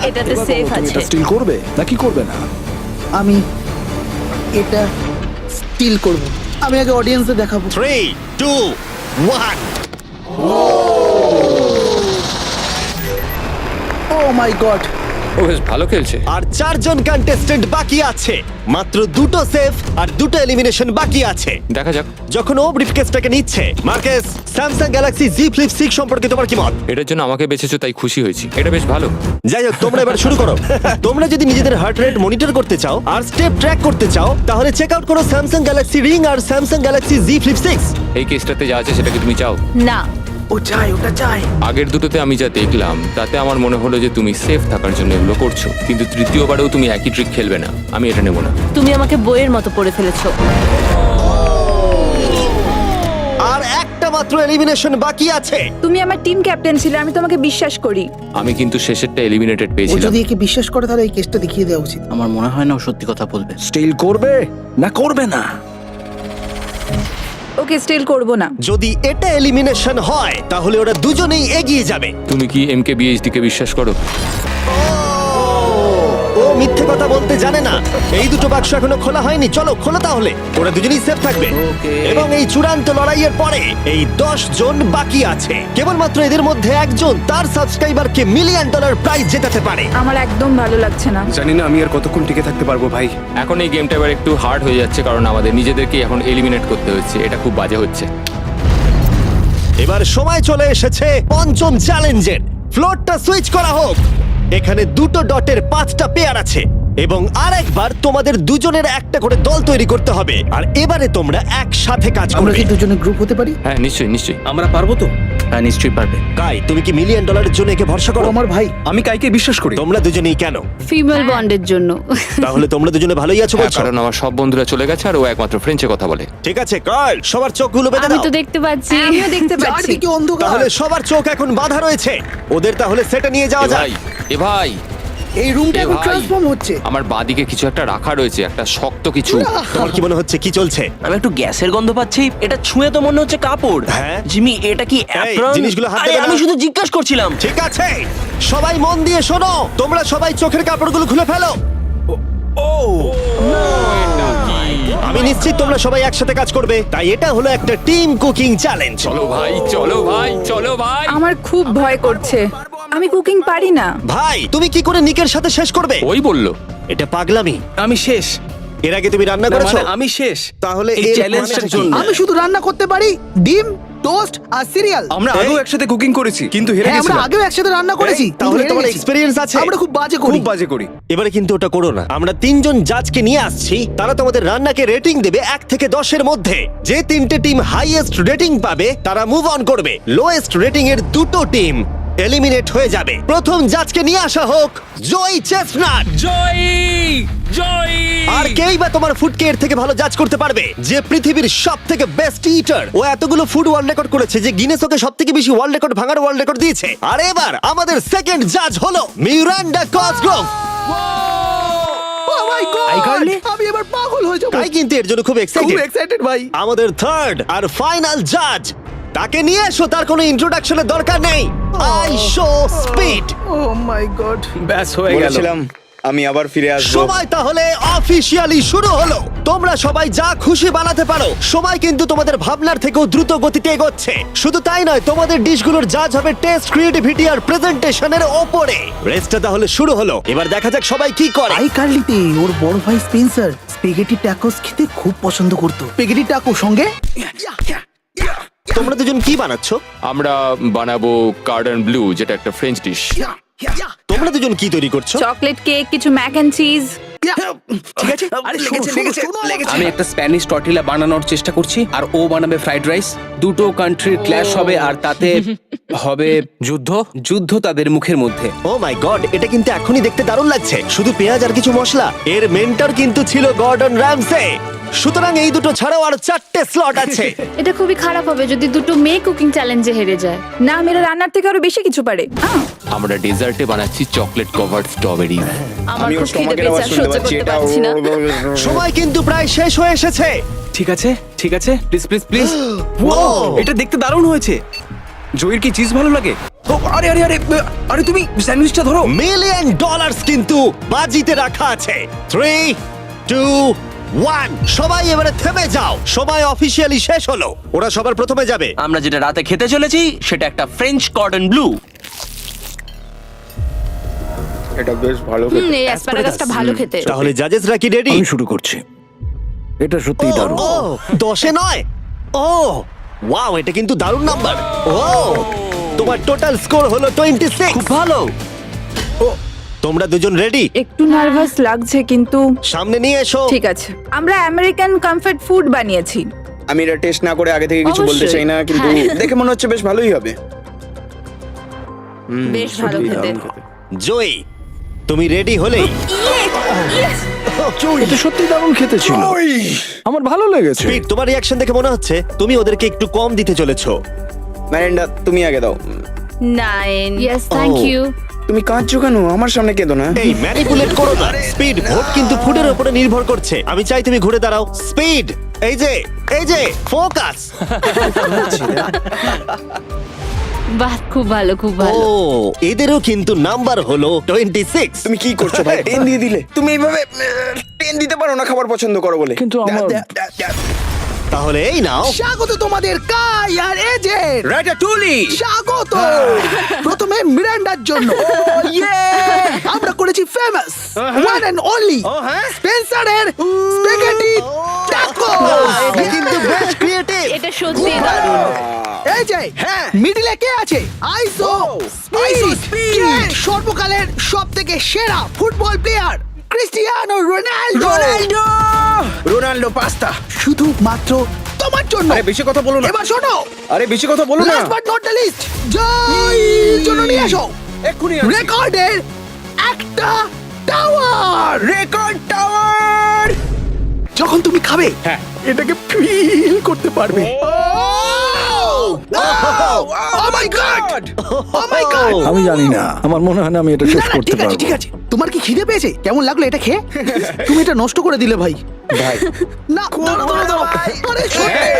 এটাতে সেফ আছে। স্টিল করবে নাকি করবে না? আমি এটা স্টিল করব। আমি আগে অডিয়েন্সে দেখাবো। 3, 2, 1। ও মাই গড, ও বেশ ভালো খেলছে। আর 4 জন কন্টেস্টেন্ট বাকি আছে। মাত্র 2টো সেফ আর 2টো এলিমিনেশন বাকি আছে। দেখা যাক। যখন ও ব্রিফকেসটাকে নিচ্ছে, Marques, Samsung Galaxy Z Flip 6 সম্পর্কে তোমার কি মত? এটার জন্য আমাকে বেঁচেছো তাই খুশি হয়েছি। এটা বেশ ভালো। যাই হোক, তোমরা এবার শুরু করো। তোমরা যদি নিজেদের হার্ট রেট মনিটর করতে চাও আর স্টেপ ট্র্যাক করতে চাও, তাহলে চেক আউট করো স্যামসাং গ্যালাক্সি রিং আর স্যামসাং গ্যালাক্সি Z Flip 6। এই কেসটাতে যা আছে সেটাকে তুমি চাও? না, ও চাই, ওটা চাই। আগের দুটোতে আমি যা দেখলাম তাতে আমার মনে হলো যে তুমি সেফ থাকার জন্য এগুলো করছো, কিন্তু তৃতীয়বারেও তুমি একই ট্রিক খেলবে না। আমি এটা নেব না। তুমি আমাকে বইয়ের মতো পড়ে ফেলেছো। আর একটা মাত্র এলিমিনেশন বাকি আছে। তুমি আমার টিম ক্যাপ্টেন ছিলে, আমি তোমাকে বিশ্বাস করি। আমি কিন্তু শেষেরটা এলিমিনেটেড ও পেয়েছিলাম। যদি একে বিশ্বাস করে তাহলে এই কেসটা দেখিয়ে দেওয়া উচিত। আমার মনে হয় না ও সত্যি কথা বলবে। স্টিল করবে না করবে না? ওকে স্টিল করব না। যদি এটা এলিমিনেশন হয় তাহলে ওরা দুজনেই এগিয়ে যাবে। তুমি কি MKBHD কে বিশ্বাস করো? ও মিথ্যে কথা বলতে জানে না। এই দুটো বাক্স এখনো খোলা হয়নি, চলো খোলো তাহলে। ওরা দুজনেই সেফ থাকবে। এবং এই চূড়ান্ত লড়াইয়ের পরে এই 10 জন বাকি আছে। কেবলমাত্র এদের মধ্যে একজন তার সাবস্ক্রাইবারকে $1 মিলিয়ন প্রাইজ জেতাতে পারে। আমার একদম ভালো লাগছে না। জানি না আমি আর কতক্ষণ টিকে থাকতে পারবো ভাই। এখন এই গেমটা এবার একটু হার্ড হয়ে যাচ্ছে, কারণ আমাদের নিজেদেরকে এখন এলিমিনেট করতে হচ্ছে। এটা খুব বাজে হচ্ছে। এবার সময় চলে এসেছে পঞ্চম চ্যালেঞ্জের। ফ্লোরটা সুইচ করা হোক। এখানে 2টো ডটের 5টা পেয়ার আছে। এবং আরেকবার তোমাদের দুজনের একটা করে দল তৈরি করতে হবে আর এবারে তোমরা একসাথে কাজ আমরা করবে। কি দুজনে গ্রুপ হতে পারি? হ্যাঁ নিশ্চয়ই নিশ্চয়ই। আমরা পারবো তো? হ্যাঁ নিশ্চয়ই পারবে। কাই, তুমি কি $1 মিলিয়ন জন্য একে ভরসা ও করো? আমার ভাই। আমি কাইকে বিশ্বাস করি। তোমরা দুজনেই কেন? ফিমেল বন্ডের জন্য। তাহলে তোমরা দুজনে ভালোই আছো হ্যাঁ, বলছো? কারণ আমার সব বন্ধুরা চলে গেছে আর ও একমাত্র ফ্রেঞ্চে কথা বলে। ঠিক আছে কার্ল, সবার চোখগুলো বেঁধে আমি দাও। তো দেখতে পাচ্ছি। আমিও দেখতে পাচ্ছি। চারদিকে অন্ধকার। তাহলে সবার চোখ এখন বাঁধা রয়েছে। ওদের তাহলে সেটে নিয়ে যাওয়া এ যাক। ভাই, এ ভাই, এই রুমটা এ এখন ভাই। ট্রান্সফর্ম হচ্ছে। আমার বাঁদিকে কিছু একটা রাখা রয়েছে, একটা শক্ত কিছু। তোমার কি মনে হচ্ছে কি চলছে? আমি একটু গ্যাসের গন্ধ পাচ্ছি। এটা ছুঁয়ে তো মনে হচ্ছে কাপড়। হ্যাঁ। জিমি, এটা কি অ্যাপ্রন? জিনিসগুলো হাত আরে, দেবে না। আমি শুধু জিজ্ঞাসা করছিলাম। ঠিক আছে, সবাই মন দিয়ে শোনো। তোমরা সবাই চোখের কাপড়গুলো খুলে ফেলো। আমি নিশ্চিত তোমরা সবাই একসাথে কাজ করবে, তাই এটা হলো একটা টিম কুকিং চ্যালেঞ্জ। চলো ভাই, চলো ভাই, চলো ভাই। আমার খুব ভয় করছে, আমি কুকিং পারি না। ভাই, তুমি কি করে নিকের সাথে শেষ করবে? ওই বললো। এটা পাগলামি। আমি শেষ। এর আগে তুমি রান্না না, করেছো? মানে আমি শেষ। তাহলে এই এর চ্যালেঞ্জটার মানেটা কি? জন্য। আমি শুধু রান্না করতে পারি ডিম, টোস্ট আর সিরিয়াল। আমরা আগেও একসাথে কুকিং করেছি, কিন্তু হেরে হ্যাঁ, আমরা গেছিলাম। আগেও একসাথে রান্না করেছি। এই, তাহলে কিন্তু তোমার হেরে গেছি। এক্সপেরিয়েন্স আছে? আমরা খুব বাজে করি। খুব বাজে করি। এবারে কিন্তু ওটা করো না। আমরা 3 জন জাজকে নিয়ে আসছি, তারা তোমাদের রান্নাকে রেটিং দেবে 1 থেকে 10-এর মধ্যে। যে 3টে টিম হাইয়েস্ট রেটিং পাবে তারা মুভ অন করবে। লোয়েস্ট রেটিং এর 2টো টিম এলিমিনেট হয়ে যাবে। প্রথম জাজকে নিয়ে আসা হোক জয় চেস্টনাট। জয়, জয়। আর কেই বা তোমার ফুডকে এর থেকে ভালো জাজ করতে পারবে, যে পৃথিবীর সব থেকে বেস্ট ইটার। ও এতগুলো ফুড ওয়ার্ল্ড রেকর্ড করেছে যে গিনেস ওকে সব থেকে বেশি ওয়ার্ল্ড রেকর্ড ভাঙার ওয়ার্ল্ড রেকর্ড দিয়েছে। আর এবার আমাদের সেকেন্ড জাজ হলো Miranda Cosgrove. Oh my God! আমি এবার পাগল হয়ে যাবো। তাই কিন্তু এর জন্য খুব খুব এক্সাইটেড। এক্সাইটেড ভাই। আমাদের থার্ড আর ফাইনাল জাজ, তাকে নিয়ে এসো। তার কোনো ইন্ট্রোডাকশনের দরকার নেই। I show speed. Oh my God. ব্যাস হয়ে গেল। আমি আবার ফিরে আসবো। সময় তাহলে অফিসিয়ালি শুরু হলো। তোমরা সবাই যা খুশি বানাতে পারো। সময় কিন্তু তোমাদের ভাবনার থেকেও দ্রুত গতিতে এগোচ্ছে। শুধু তাই নয়, তোমাদের ডিশগুলোর জাজ হবে টেস্ট, ক্রিয়েটিভিটি আর প্রেজেন্টেশনের ওপরে। রেসটা তাহলে শুরু হলো। এবার দেখা যাক সবাই কি করে। আই কার্লিতে ওর বড় ভাই স্পেন্সার স্পেগেটি ট্যাকোস খেতে খুব পছন্দ করতো। স্পেগেটি ট্যাকো সঙ্গে তোমরা দুজন কি বানাচ্ছ? আমরা বানাবো কার্ডন ব্লু, যেটা একটা ফ্রেঞ্চ ডিশ। তোমরা দুজন কি তৈরি করছো? চকলেট কেক, কিছু ম্যাক এন্ড চিজ। ঠিক আছে। আরে লেগেছে। আমি একটা স্প্যানিশ টর্টিলা বানানোর চেষ্টা করছি আর ও বানাবে ফ্রাইড রাইস। দুটো কান্ট্রির ক্ল্যাশ হবে আর তাতে হবে যুদ্ধ তাদের মুখের মধ্যে। ও মাই গড, এটা কিন্তু এখনই দেখতে দারুণ লাগছে। শুধু পেঁয়াজ আর কিছু মশলা। এর মেন্টর কিন্তু ছিল গর্ডন র্যামসে। সুতরাং এই দুটো ছাড়াও আর 4টে স্লট আছে। এটা খুবই খারাপ হবে যদি দুটো মেয়ে কুকিং চ্যালেঞ্জে হেরে যায়। না, মেয়েরা রান্নার থেকে আরো বেশি কিছু পারে। আমরা ডেজার্টে বানাচ্ছি চকলেট কভার্ড স্ট্রবেরি। আমার খুব খিদে পেয়েছে, আর সহ্য করতে পারছি না। সময় কিন্তু প্রায় শেষ হয়ে এসেছে। ঠিক আছে, ঠিক আছে। Please please please. এটা দেখতে দারুণ হয়েছে। জয়ের কি চিজ ভালো লাগে? ও, আরে আরে আরে আরে তুমি স্যান্ডউইচটা ধরো। $1 মিলিয়ন কিন্তু বাজিতে রাখা আছে। 3, 2, 1। সবাই এবারে থেমে যাও। সময় অফিসিয়ালি শেষ হলো। ওরা সবার প্রথমে যাবে। আমরা যেটা রাতে খেতে চলেছি সেটা একটা ফ্রেঞ্চ কর্ডন ব্লু। এটা বেশ ভালো। এই অ্যাসপারাগাসটা ভালো খেতে। তাহলে জাজেসরা কি রেডি? শুরু করছি। এটা সত্যিই দারুণ। ও 10-এ নয়। ও ওয়াও, এটা কিন্তু দারুণ নাম্বার। ও তোমার টোটাল স্কোর হলো 26। খুব ভালো। তোমরা দুজন রেডি? একটু নার্ভাস লাগছে, কিন্তু সামনে নিয়ে এসো। ঠিক আছে। আমরা আমেরিকান কমফর্ট ফুড বানিয়েছি। আমি এটা টেস্ট না করে আগে থেকে কিছু বলতে অবশ্যই। চাই না, কিন্তু হ্যাঁ। দেখে মনে হচ্ছে বেশ ভালোই হবে। বেশ ভালো খেতে। জয়ী, তুমি রেডি হলেই। এটা সত্যি দারুণ খেতে ছিল। আমার ভালো লেগেছে। স্পিড, তোমার রিঅ্যাকশন দেখে মনে হচ্ছে তুমি ওদেরকে একটু কম দিতে চলেছো। ম্যারেন্ডা, তুমি আগে দাও। 9 ইয়েস থ্যাংক Oh. ইউ। তুমি কাঁদছো কেন? আমার সামনে কেঁদো না। এই ম্যানিপুলেট করো না। স্পিড, ভোট কিন্তু ফুডের উপরে নির্ভর করছে। আমি চাই তুমি ঘুরে দাঁড়াও। স্পিড, এই যে ফোকাস। বাহ, খুব ভালো খুব ও ভালো। এদেরও কিন্তু নাম্বার হলো 26। তুমি কি করছো ভাই? 10 দিয়ে দিলে। তুমি এইভাবে 10 দিতে পারো না খাবার পছন্দ করো বলে। কিন্তু আমার তাহলে এই নাও। স্বাগত তোমাদের কাই আর এজের। রাটাটুলি। স্বাগত। প্রথমে মিরান্ডার জন্য আমরা করেছি ফেমাস ওয়ান এন্ড অনলি স্পেন্সারের স্পেগেটি ট্যাকো। এটা কিন্তু বেস্ট ক্রিয়েটিভ। এটা সত্যি দারুণ। এই যে মিডিলে কে আছে? আইসো স্পিড, সর্বকালের সবথেকে সেরা football player. Cristiano Ronaldo Ronaldo pasta. শুধুমাত্র তোমার জন্য। আরে বেশি কথা বলো না। এবার শোনো, আরে বেশি কথা বলো না। Last but not the least, Joy জন্য নিয়ে আসো এক্ষুনি রেকর্ডের একটা টাওয়ার। Record tower. যখন তুমি খাবে হ্যাঁ। এটাকে ফিল করতে পারবে। Oh my God! Oh my God! আমি জানি না, আমার মনে হয় না আমি এটা শেষ না, না, করতে ঠিক আছে, পারবো। ঠিক আছে। তোমার কি খিদে পেয়েছে? কেমন লাগলো এটা খেয়ে? তুমি এটা নষ্ট করে দিলে ভাই। ভাই না, দাঁড়াও। আরে সত্যি।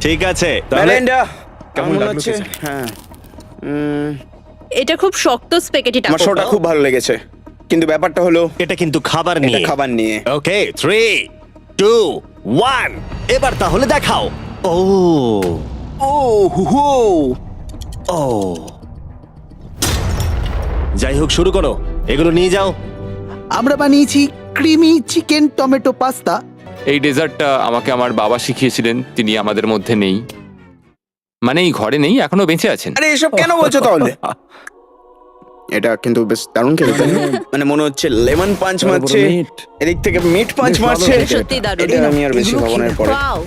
ঠিক আছে তাহলে মেলিন্ডা কেমন লাগলো হচ্ছে? খেতে? হ্যাঁ, এটা খুব শক্ত স্পেগেটি আমার শোটা খুব ভালো লেগেছে, কিন্তু ব্যাপারটা হলো এটা কিন্তু খাবার এটা নিয়ে। খাবার নিয়ে। ওকে 3 2 1 এবার তাহলে দেখাও। ও ও হু হু। ও যাই হোক, শুরু করো, এগুলো নিয়ে যাও। আমরা বানিয়েছি ক্রিমি চিকেন টমেটো পাস্তা। এই ডেজার্টটা আমাকে আমার বাবা শিখিয়েছিলেন, তিনি আমাদের মধ্যে নেই, মানে এই ঘরে নেই, এখনো বেঁচে আছেন। আরে এসব কেন বলছো তাহলে? এটা কিন্তু বেশ দারুণ খেতে, তাই না? মানে মনে হচ্ছে লেমন পাঞ্চ মারছে, মিট। এদিক থেকে মিট পাঞ্চ বেশ ভালো মারছে। খেতে সত্যি দারুণ। এটা আমি আর বেশি ভাবনার পরে। ওয়াও,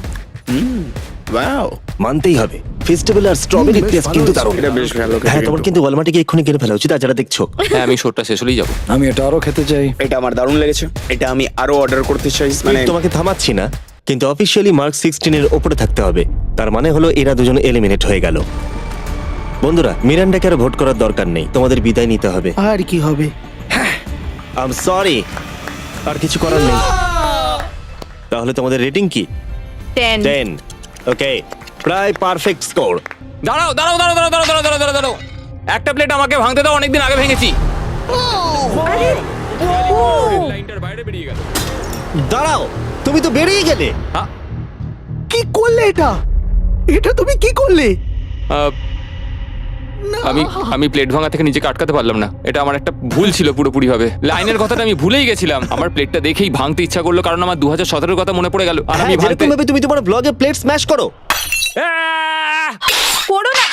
ওয়াও, মানতেই হবে, ফেস্টিভ্যাল আর স্ট্রবেরি টেস্ট কিন্তু দারুণ। এটা বেশ ভালো খেতে হ্যাঁ, তোমার কিন্তু। কিন্তু ওয়ালমার্টে গিয়ে এক্ষুনি কিনে ফেলা উচিত, আর যারা দেখছো। হ্যাঁ, আমি শোটা শেষ হলেই যাবো। আমি এটা আরো খেতে চাই। এটা আমার দারুণ লেগেছে, এটা আমি আরো অর্ডার করতে চাই। মানে তোমাকে থামাচ্ছি না, কিন্তু অফিসিয়ালি মার্ক 16 এর উপরে থাকতে হবে। তার মানে হলো এরা দুজন এলিমিনেট হয়ে গেল। বন্ধুরা, মিরান্ডাকে আর ভোট করার দরকার নেই, তোমাদের বিদায় নিতে হবে। আর কি হবে? আই এম সরি, আর কিছু করার নেই। তাহলে তোমাদের রেটিং কি? 10 10। ওকে, প্রায় পারফেক্ট স্কোর। দাঁড়াও দাঁড়াও দাঁড়াও দাঁড়াও দাঁড়াও দাঁড়াও দাঁড়াও দাঁড়াও, একটা প্লেট আমাকে ভাঙতে দাও, অনেকদিন আগে ভেঙেছি। লাইনটার বাইরে বেরিয়ে গেল। দাঁড়াও, তুমি তো বেরিয়ে গেলে। কি করলে এটা? এটা তুমি কি করলে? আহ, আমি প্লেট ভাঙা থেকে নিজেকে আটকাতে পারলাম না, এটা আমার একটা ভুল ছিল পুরোপুরি ভাবে। লাইনের কথাটা আমি ভুলেই গেছিলাম, আমার প্লেটটা দেখেই ভাঙতে ইচ্ছা করলো, কারণ আমার 2017 কথা মনে পড়ে গেল, আর আমি হ্যাঁ, ভাঙতে যেরকম ভাবে তুমি তোমার ব্লগে প্লেট স্ম্যাশ করো। আহ! করো না।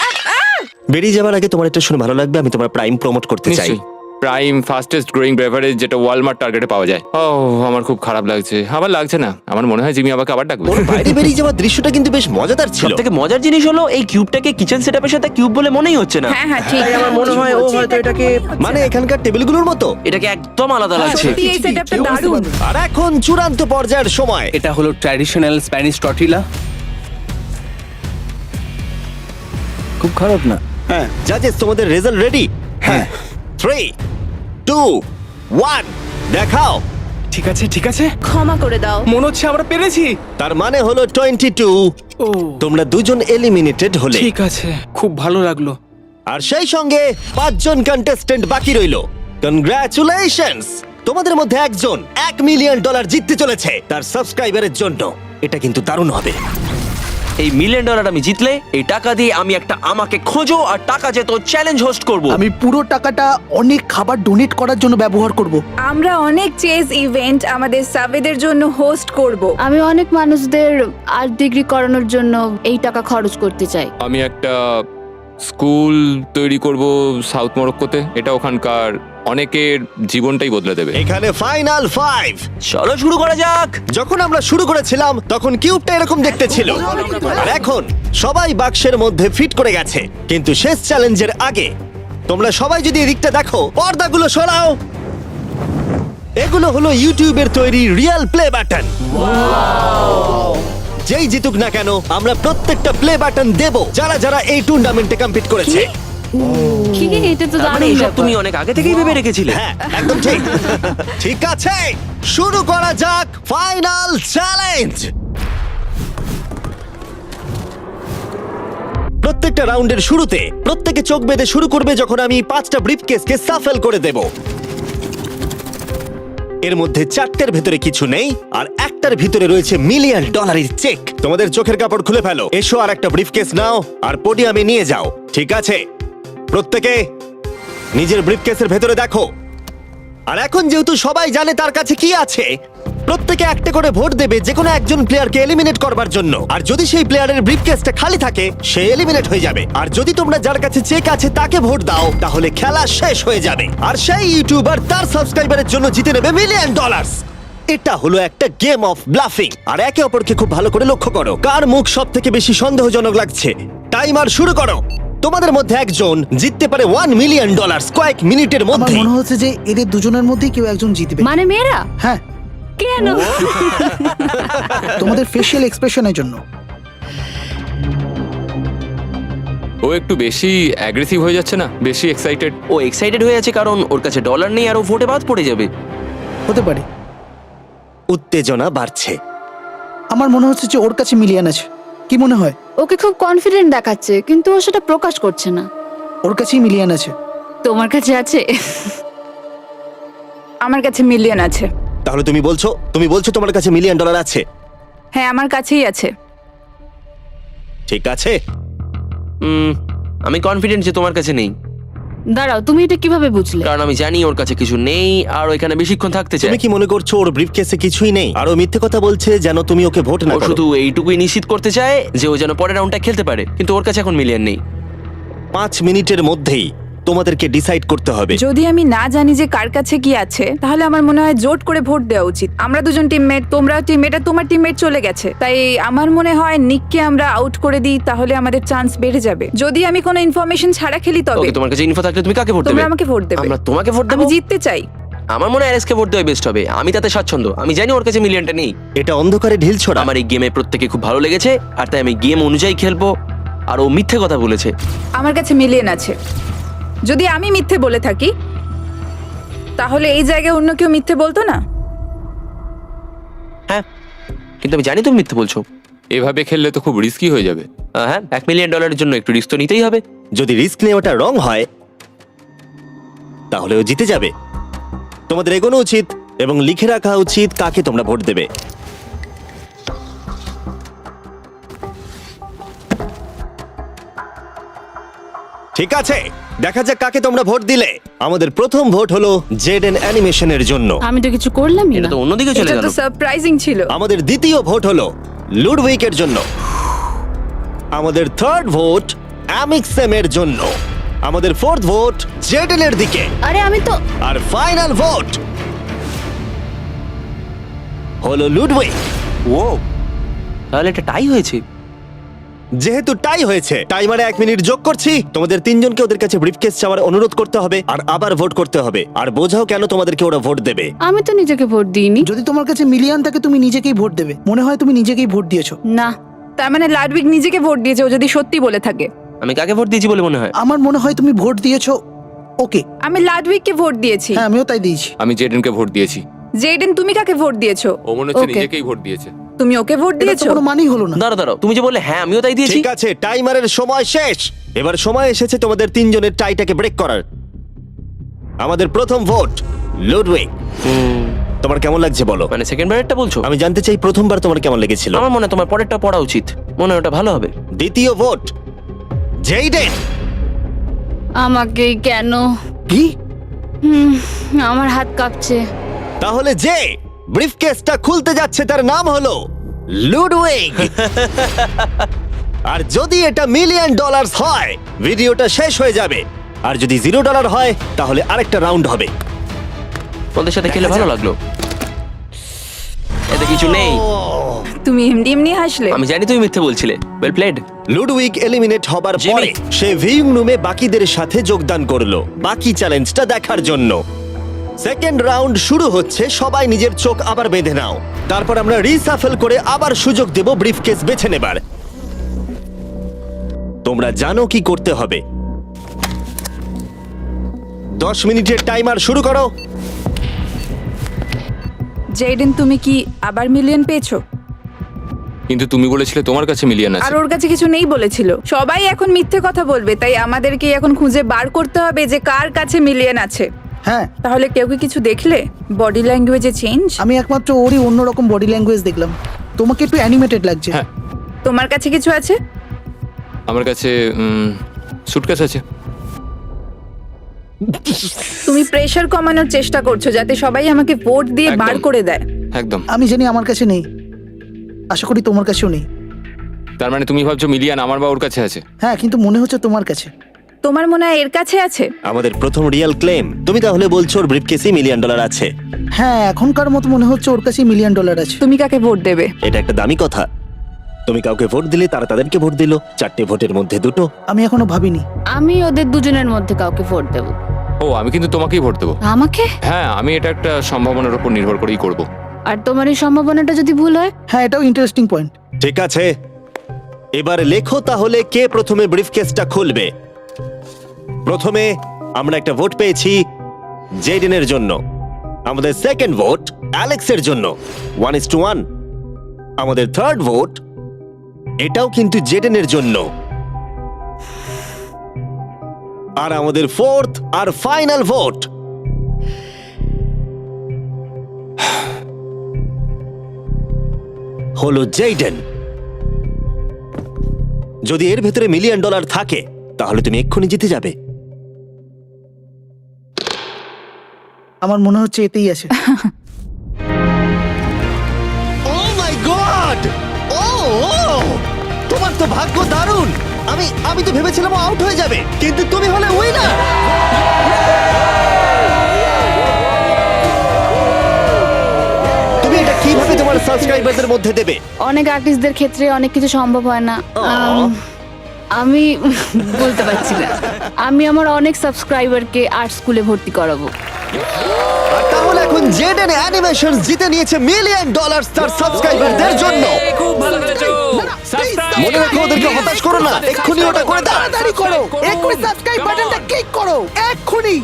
বেরিয়ে যাওয়ার আগে তোমার এটা শুনে ভালো লাগবে, আমি তোমার প্রাইম প্রমোট করতে চাই। নিশ্চয়ই, প্রাইম ফাস্টেস্ট গ্রোয়িং বেভারেজ, যেটা ওয়ালমার্ট টার্গেটে পাওয়া যায়। ও, আমার খুব খারাপ লাগছে। আবার লাগছে না, আমার মনে হয় জিমি আমাকে আবার ডাকবে। ওর বাইরে বেরিয়ে যাওয়ার দৃশ্যটা কিন্তু বেশ মজাদার ছিল। সবথেকে মজার জিনিস হলো এই কিউবটাকে কিচেন সেটআপের সাথে কিউব বলে মনেই হচ্ছে না। হ্যাঁ হ্যাঁ, ঠিক। তাই আমার মনে হয় ও হয়তো এটাকে মানে এখানকার টেবিলগুলোর মতো। এটাকে একদম আলাদা লাগছে। সত্যি এই সেটআপটা দারুণ। আর এখন চূড়ান্ত পর্যায়ের সময়। এটা হলো ট্র্যাডিশনাল স্প্যানিশ টর্টিলা। খুব খারাপ না। হ্যাঁ, জাজেস, তোমাদের রেজাল্ট রেডি? হ্যাঁ। 3 2 1 দেখাও। ঠিক আছে, ঠিক আছে, ক্ষমা করে দাও। মনে হচ্ছে আমরা পেরেছি। তার মানে হলো 22। ও তোমরা দুজন এলিমিনেটেড হলে। ঠিক আছে, খুব ভালো লাগলো। আর সেই সঙ্গে 5 জন কন্টেস্টেন্ট বাকি রইলো। কনগ্রাচুলেশনস, তোমাদের মধ্যে একজন $1 মিলিয়ন জিততে চলেছে তার সাবস্ক্রাইবারের জন্য। এটা কিন্তু দারুণ হবে। এই $1 মিলিয়ন আমি জিতলে এই টাকা দিয়ে আমি একটা আমাকে খোঁজো আর টাকা যেত চ্যালেঞ্জ হোস্ট করব। আমি পুরো টাকাটা অনেক খাবার ডোনেট করার জন্য ব্যবহার করব। আমরা অনেক চেস ইভেন্ট আমাদের সাবেদের জন্য হোস্ট করব। আমি অনেক মানুষদের আর্ট ডিগ্রি করানোর জন্য এই টাকা খরচ করতে চাই। আমি একটা স্কুল তৈরি করব সাউথ মরক্কোতে, এটা ওখানকার অনেকের জীবনটাই বদলে দেবে। এখানে ফাইনাল 5। চলো শুরু করা যাক। যখন আমরা শুরু করেছিলাম তখন কিউবটা এরকম দেখতে ছিল, আর এখন সবাই বাক্সের মধ্যে ফিট করে গেছে। কিন্তু শেষ চ্যালেঞ্জের আগে তোমরা সবাই যদি এদিকটা দেখো, পর্দাগুলো সরাও। এগুলো হলো ইউটিউবের তৈরি রিয়েল প্লে বাটন। যেই জিতুক না কেন আমরা প্রত্যেকটা প্লে বাটন দেব যারা যারা এই টুর্নামেন্টে কম্পিট করেছে। কি এটা তো মানে দারুণ এইসব ব্যাপার। তুমি অনেক আগে থেকেই ভেবে রেখেছিলে। হ্যাঁ, একদম ঠিক। ঠিক আছে, শুরু করা যাক ফাইনাল চ্যালেঞ্জ। প্রত্যেকটা রাউন্ডের শুরুতে প্রত্যেকে চোখ বেঁধে শুরু করবে যখন আমি 5টা ব্রিফকেসকে সাফেল করে দেব। এর মধ্যে 4টের ভেতরে কিছু নেই, আর একটার ভিতরে রয়েছে $1 মিলিয়ন চেক। তোমাদের চোখের কাপড় খুলে ফেলো, এসো আর একটা ব্রিফকেস নাও আর পোডিয়ামে নিয়ে যাও। ঠিক আছে, প্রত্যেকে নিজের ব্রিফকেসের ভেতরে দেখো। আর এখন যেহেতু সবাই জানে তার কাছে কি আছে, প্রত্যেকে একটা করে ভোট দেবে যে কোনো একজন প্লেয়ারকে এলিমিনেট করবার জন্য। আর যদি সেই প্লেয়ারের ব্রিফকেসটা খালি থাকে সে এলিমিনেট হয়ে যাবে। আর যদি তোমরা যার কাছে চেক আছে তাকে ভোট দাও তাহলে খেলা শেষ হয়ে যাবে। আর সেই ইউটিউবার তার সাবস্ক্রাইবারের জন্য জিতে নেবে $1 মিলিয়ন। এটা হলো একটা গেম অফ ব্লাফিং। আর একে অপরকে খুব ভালো করে লক্ষ্য করো কার মুখ সব থেকে বেশি সন্দেহজনক লাগছে। টাইমার শুরু করো। তোমাদের মধ্যে একজন জিততে পারে $1 মিলিয়ন কয়েক মিনিটের আমার মধ্যে। মনে হচ্ছে যে এদের দুজনের মধ্যেই কেউ একজন জিতবে। মানে মেয়েরা হ্যাঁ, কেন? তোমাদের ফেশিয়াল এক্সপ্রেশনের জন্য। ও একটু বেশি অ্যাগ্রেসিভ হয়ে যাচ্ছে না, বেশি এক্সাইটেড। ও এক্সাইটেড হয়ে আছে কারণ ওর কাছে ডলার নেই আর ও ভোটে বাদ পড়ে যাবে। হতে পারে। উত্তেজনা বাড়ছে। আমার মনে হচ্ছে যে ওর কাছে মিলিয়ন আছে। কি মনে হয়? ওকে খুব কনফিডেন্ট দেখাচ্ছে কিন্তু ও সেটা প্রকাশ করছে না। ওর কাছেই মিলিয়ন আছে। তোমার কাছে আছে? আমার কাছে মিলিয়ন আছে। তাহলে তুমি বলছো তোমার কাছে $1 মিলিয়ন আছে? হ্যাঁ, আমার কাছেই আছে। ঠিক আছে। আমি কনফিডেন্ট যে তোমার কাছে নেই, দাঁড়াও, তুমি এটা কিভাবে বুঝলে? কারণ আমি জানি ওর কাছে কিছু নেই আর ও এখানে বেশিক্ষণ থাকতে চায়। তুমি কি মনে করছো ওর ব্রিফকেসে কিছুই নেই আর ও মিথ্যে কথা বলছে যেন তুমি ওকে ভোট না ও করো? শুধু এইটুকুই নিশ্চিত করতে চায় যে ও যেন পরের রাউন্ডটা খেলতে পারে, কিন্তু ওর কাছে এখন মিলিয়ন নেই। 5 মিনিটের মধ্যেই তোমাদেরকে ডিসাইড করতে হবে। যদি আমি না জানি যে কার কাছে কি আছে তাহলে আমার মনে হয় জোট করে ভোট দেওয়া উচিত। আমরা দুজন টিমমেট, তোমরাও টিমমেট, আর তোমার টিমমেট চলে গেছে, তাই আমার মনে হয় নিককে আমরা আউট করে দিই, তাহলে আমাদের চান্স বেড়ে যাবে। যদি আমি কোনো ইনফরমেশন ছাড়া খেলি তবে। ওকে, তোমার কাছে ইনফো থাকলে তুমি কাকে ভোট দেবে? তোমরা আমাকে ভোট দেবে। আমরা তোমাকে ভোট দেব? আমি জিততে চাই। আমার মনে হয় আরএসকে ভোট দেওয়া বেস্ট হবে। আমি তাতে স্বাচ্ছন্দ্য। আমি জানি ওর কাছে মিলিয়নটা নেই। এটা অন্ধকারে ঢিল ছোড়া। আমার এই গেমে প্রত্যেকে খুব ভালো লেগেছে আর তাই আমি গেম অনুযায়ী খেলবো। আর ও মিথ্যে কথা বলেছে। আমার কাছে মিলিয়ন আছে। যদি আমি মিথ্যে বলে থাকি তাহলে এই জায়গায় অন্য কেউ মিথ্যে বলতো না। হ্যাঁ, কিন্তু আমি জানি তুমি মিথ্যে বলছো। এভাবে খেললে তো খুব রিস্কি হয়ে যাবে। হ্যাঁ, $1 মিলিয়ন জন্য একটু রিস্ক তো নিতেই হবে। যদি রিস্ক নেওয়াটা রং হয় তাহলে ও জিতে যাবে। তোমাদের এগোনো উচিত এবং লিখে রাখা উচিত কাকে তোমরা ভোট দেবে। ঠিক আছে, দেখা যাক কাকে তোমরা ভোট দিলে। আমাদের প্রথম ভোট হলো জেডেন অ্যানিমেশনের জন্য। আমি তো কিছু করলামই এটা না। তো অন্যদিকে চলে এটা গেল। তো সারপ্রাইজিং ছিল। আমাদের দ্বিতীয় ভোট হলো লুডউইকের জন্য। আমাদের থার্ড ভোট অ্যামিক্সেমের জন্য। আমাদের ফোর্থ ভোট জেডেনের দিকে। আরে আমি তো আর ফাইনাল ভোট হলো লুডউইক। ও, তাহলে এটা টাই হয়েছে। যেহেতু টাই হয়েছে, টাইমারে 1 মিনিট যোগ করছি। তোমাদের তিনজনকে ওদের কাছে ব্রিফকেস চাওয়ার অনুরোধ করতে হবে আর আবার ভোট করতে হবে। আর বোঝাও কেন তোমাদেরকে ওরা ভোট দেবে। আমি তো নিজেকে ভোট দিইনি। যদি তোমার কাছে মিলিয়ন থাকে তুমি নিজেকেই ভোট দেবে। মনে হয় তুমি নিজেকেই ভোট দিয়েছো। না, তার মানে লাডউইক নিজেকে ভোট দিয়েছে, ও যদি সত্যি বলে থাকে। আমি কাকে ভোট দিয়েছি বলে মনে হয়? আমার মনে হয় তুমি ভোট দিয়েছো ওকে। আমি লাডউইককে ভোট দিয়েছি। হ্যাঁ, আমিও তাই দিয়েছি। আমি জেডেনকে ভোট দিয়েছি। জেডেন, তুমি কাকে ভোট দিয়েছো? ও মনে হচ্ছে Okay. নিজেকেই ভোট দিয়েছে। তুমি ওকে ভোট এটা তো দিয়েছো? কোনো মানেই হলো না। দাঁড়াও, তুমি যে বললে হ্যাঁ আমিও তাই দিয়েছি। ঠিক আছে, টাইমারের সময় শেষ। এবার সময় এসেছে তোমাদের তিনজনের টাইটাকে ব্রেক করার। আমাদের প্রথম ভোট লুডউইক। তোমার কেমন লাগছে বলো? মানে সেকেন্ড বারেরটা বলছো? আমি জানতে চাই প্রথমবার তোমার কেমন লেগেছিল। আমার মনে হয় তোমার পরেরটা পড়া উচিত। মনে হয় ওটা ভালো হবে। দ্বিতীয় ভোট জেইডেন। আমাকে কেন? কি? আমার হাত কাঁপছে। তাহলে যে ব্রিফকেসটা খুলতে যাচ্ছে তার নাম হলো লুডউইক। আর যদি এটা $1 মিলিয়ন হয় ভিডিওটা শেষ হয়ে যাবে। আর যদি $0 হয় তাহলে আরেকটা রাউন্ড হবে। ওদের সাথে খেলে ভালো লাগলো। এতে কিছু নেই। তুমি এমনি এমনি হাসলে। আমি জানি তুমি মিথ্যে বলছিলে। Well played. লুডউইক এলিমিনেট হবার জিমি। পরে সে ভিউইং রুমে বাকিদের সাথে যোগদান করলো বাকি চ্যালেঞ্জটা দেখার জন্য। সেকেন্ড রাউন্ড শুরু হচ্ছে। সবাই নিজের চোখ আবার বেঁধে নাও। তারপর আমরা রিসাফেল করে আবার সুযোগ দেব ব্রিফকেস বেছে নেবার। তোমরা জানো কি করতে হবে। 10 মিনিটের টাইমার শুরু করো। জেডেন, তুমি কি আবার মিলিয়ন পেয়েছো? কিন্তু তুমি বলেছিলে তোমার কাছে মিলিয়ন আর আছে। ওর কাছে কিছু নেই বলেছিল। সবাই এখন মিথ্যে কথা বলবে, তাই আমাদেরকে এখন খুঁজে বার করতে হবে যে কার কাছে মিলিয়ন আছে। হ্যাঁ, তাহলে কেউ কি কিছু দেখলে? বডি ল্যাঙ্গুয়েজে চেঞ্জ? আমি একমাত্র ওরই অন্যরকম বডি ল্যাঙ্গুয়েজ দেখলাম। তোমাকে একটু অ্যানিমেটেড লাগছে। হ্যাঁ। তোমার কাছে কিছু আছে? আমার কাছে সুটকেস আছে। তুমি প্রেশার কমানোর চেষ্টা করছো যাতে সবাই আমাকে ভোট দিয়ে বার একদম। করে দেয়। একদম। আমি জানি আমার কাছে নেই, আশা করি তোমার কাছেও নেই। তার মানে তুমি ভাবছো মিলিয়ন আমার বা ওর কাছে আছে? হ্যাঁ, কিন্তু মনে হচ্ছে তোমার কাছে। তোমার মনে হয় এর কাছে আছে? আমাদের প্রথম রিয়েল ক্লেম। তুমি তাহলে বলছো ওর ব্রিফকেসে $1 মিলিয়ন আছে? হ্যাঁ, এখনকার মতো মনে হচ্ছে ওর কাছে $1 মিলিয়ন আছে। তুমি কাকে ভোট দেবে? এটা একটা দামি কথা। তুমি কাউকে ভোট দিলে তারা তাদেরকে ভোট দিল, 4টে ভোটের মধ্যে 2টো। আমি এখনো ভাবিনি। আমি ওদের দুজনের মধ্যে কাউকে ভোট দেব। ও, আমি কিন্তু তোমাকেই ভোট দেবো। আমাকে? হ্যাঁ, আমি এটা একটা সম্ভাবনার উপর নির্ভর করেই করব। আর তোমার এই সম্ভাবনাটা যদি ভুল হয়? হ্যাঁ, এটাও ইন্টারেস্টিং পয়েন্ট। ঠিক আছে, এবার লেখো তাহলে কে প্রথমে ব্রিফকেসটা খুলবে। প্রথমে আমরা একটা ভোট পেয়েছি জেডেনের জন্য। আমাদের সেকেন্ড ভোট অ্যালেক্সের জন্য, 1:1। আমাদের থার্ড ভোট এটাও কিন্তু জেডেনের জন্য। আর আমাদের ফোর্থ আর ফাইনাল ভোট হলো জেডেন। যদি এর ভেতরে $1 মিলিয়ন থাকে তাহলে তুমি এক্ষুনি জিতে যাবে। আমার মনে হচ্ছে এতেই আছে। ও মাই গড! ও তোমার তো ভাগ্য দারুণ। আমি তো ভেবেছিলাম আউট হয়ে যাবে, কিন্তু তুমি হলে উইনার। তুমি এটা কিভাবে তোমার সাবস্ক্রাইবারদের মধ্যে দেবে? অনেক আর্টিস্টদের ক্ষেত্রে অনেক কিছু সম্ভব হয় না। আমি বলতে পারছি না। আমি আমার অনেক সাবস্ক্রাইবারকে আর্ট স্কুলে ভর্তি করাবো। আর তাহলে এখন জেডেন অ্যানিমেশনস জিতে নিয়েছে $1 মিলিয়ন তার সাবস্ক্রাইবারদের জন্য। খুব ভালো খেলেছো। Subscribe! মনে রাখো, ওদেরকে হতাশ করো না, এক্ষুনি ওটা করে দাও। তাড়াতাড়ি করো, এক্ষুনি সাবস্ক্রাইব বাটনটা ক্লিক করো, এক্ষুনি।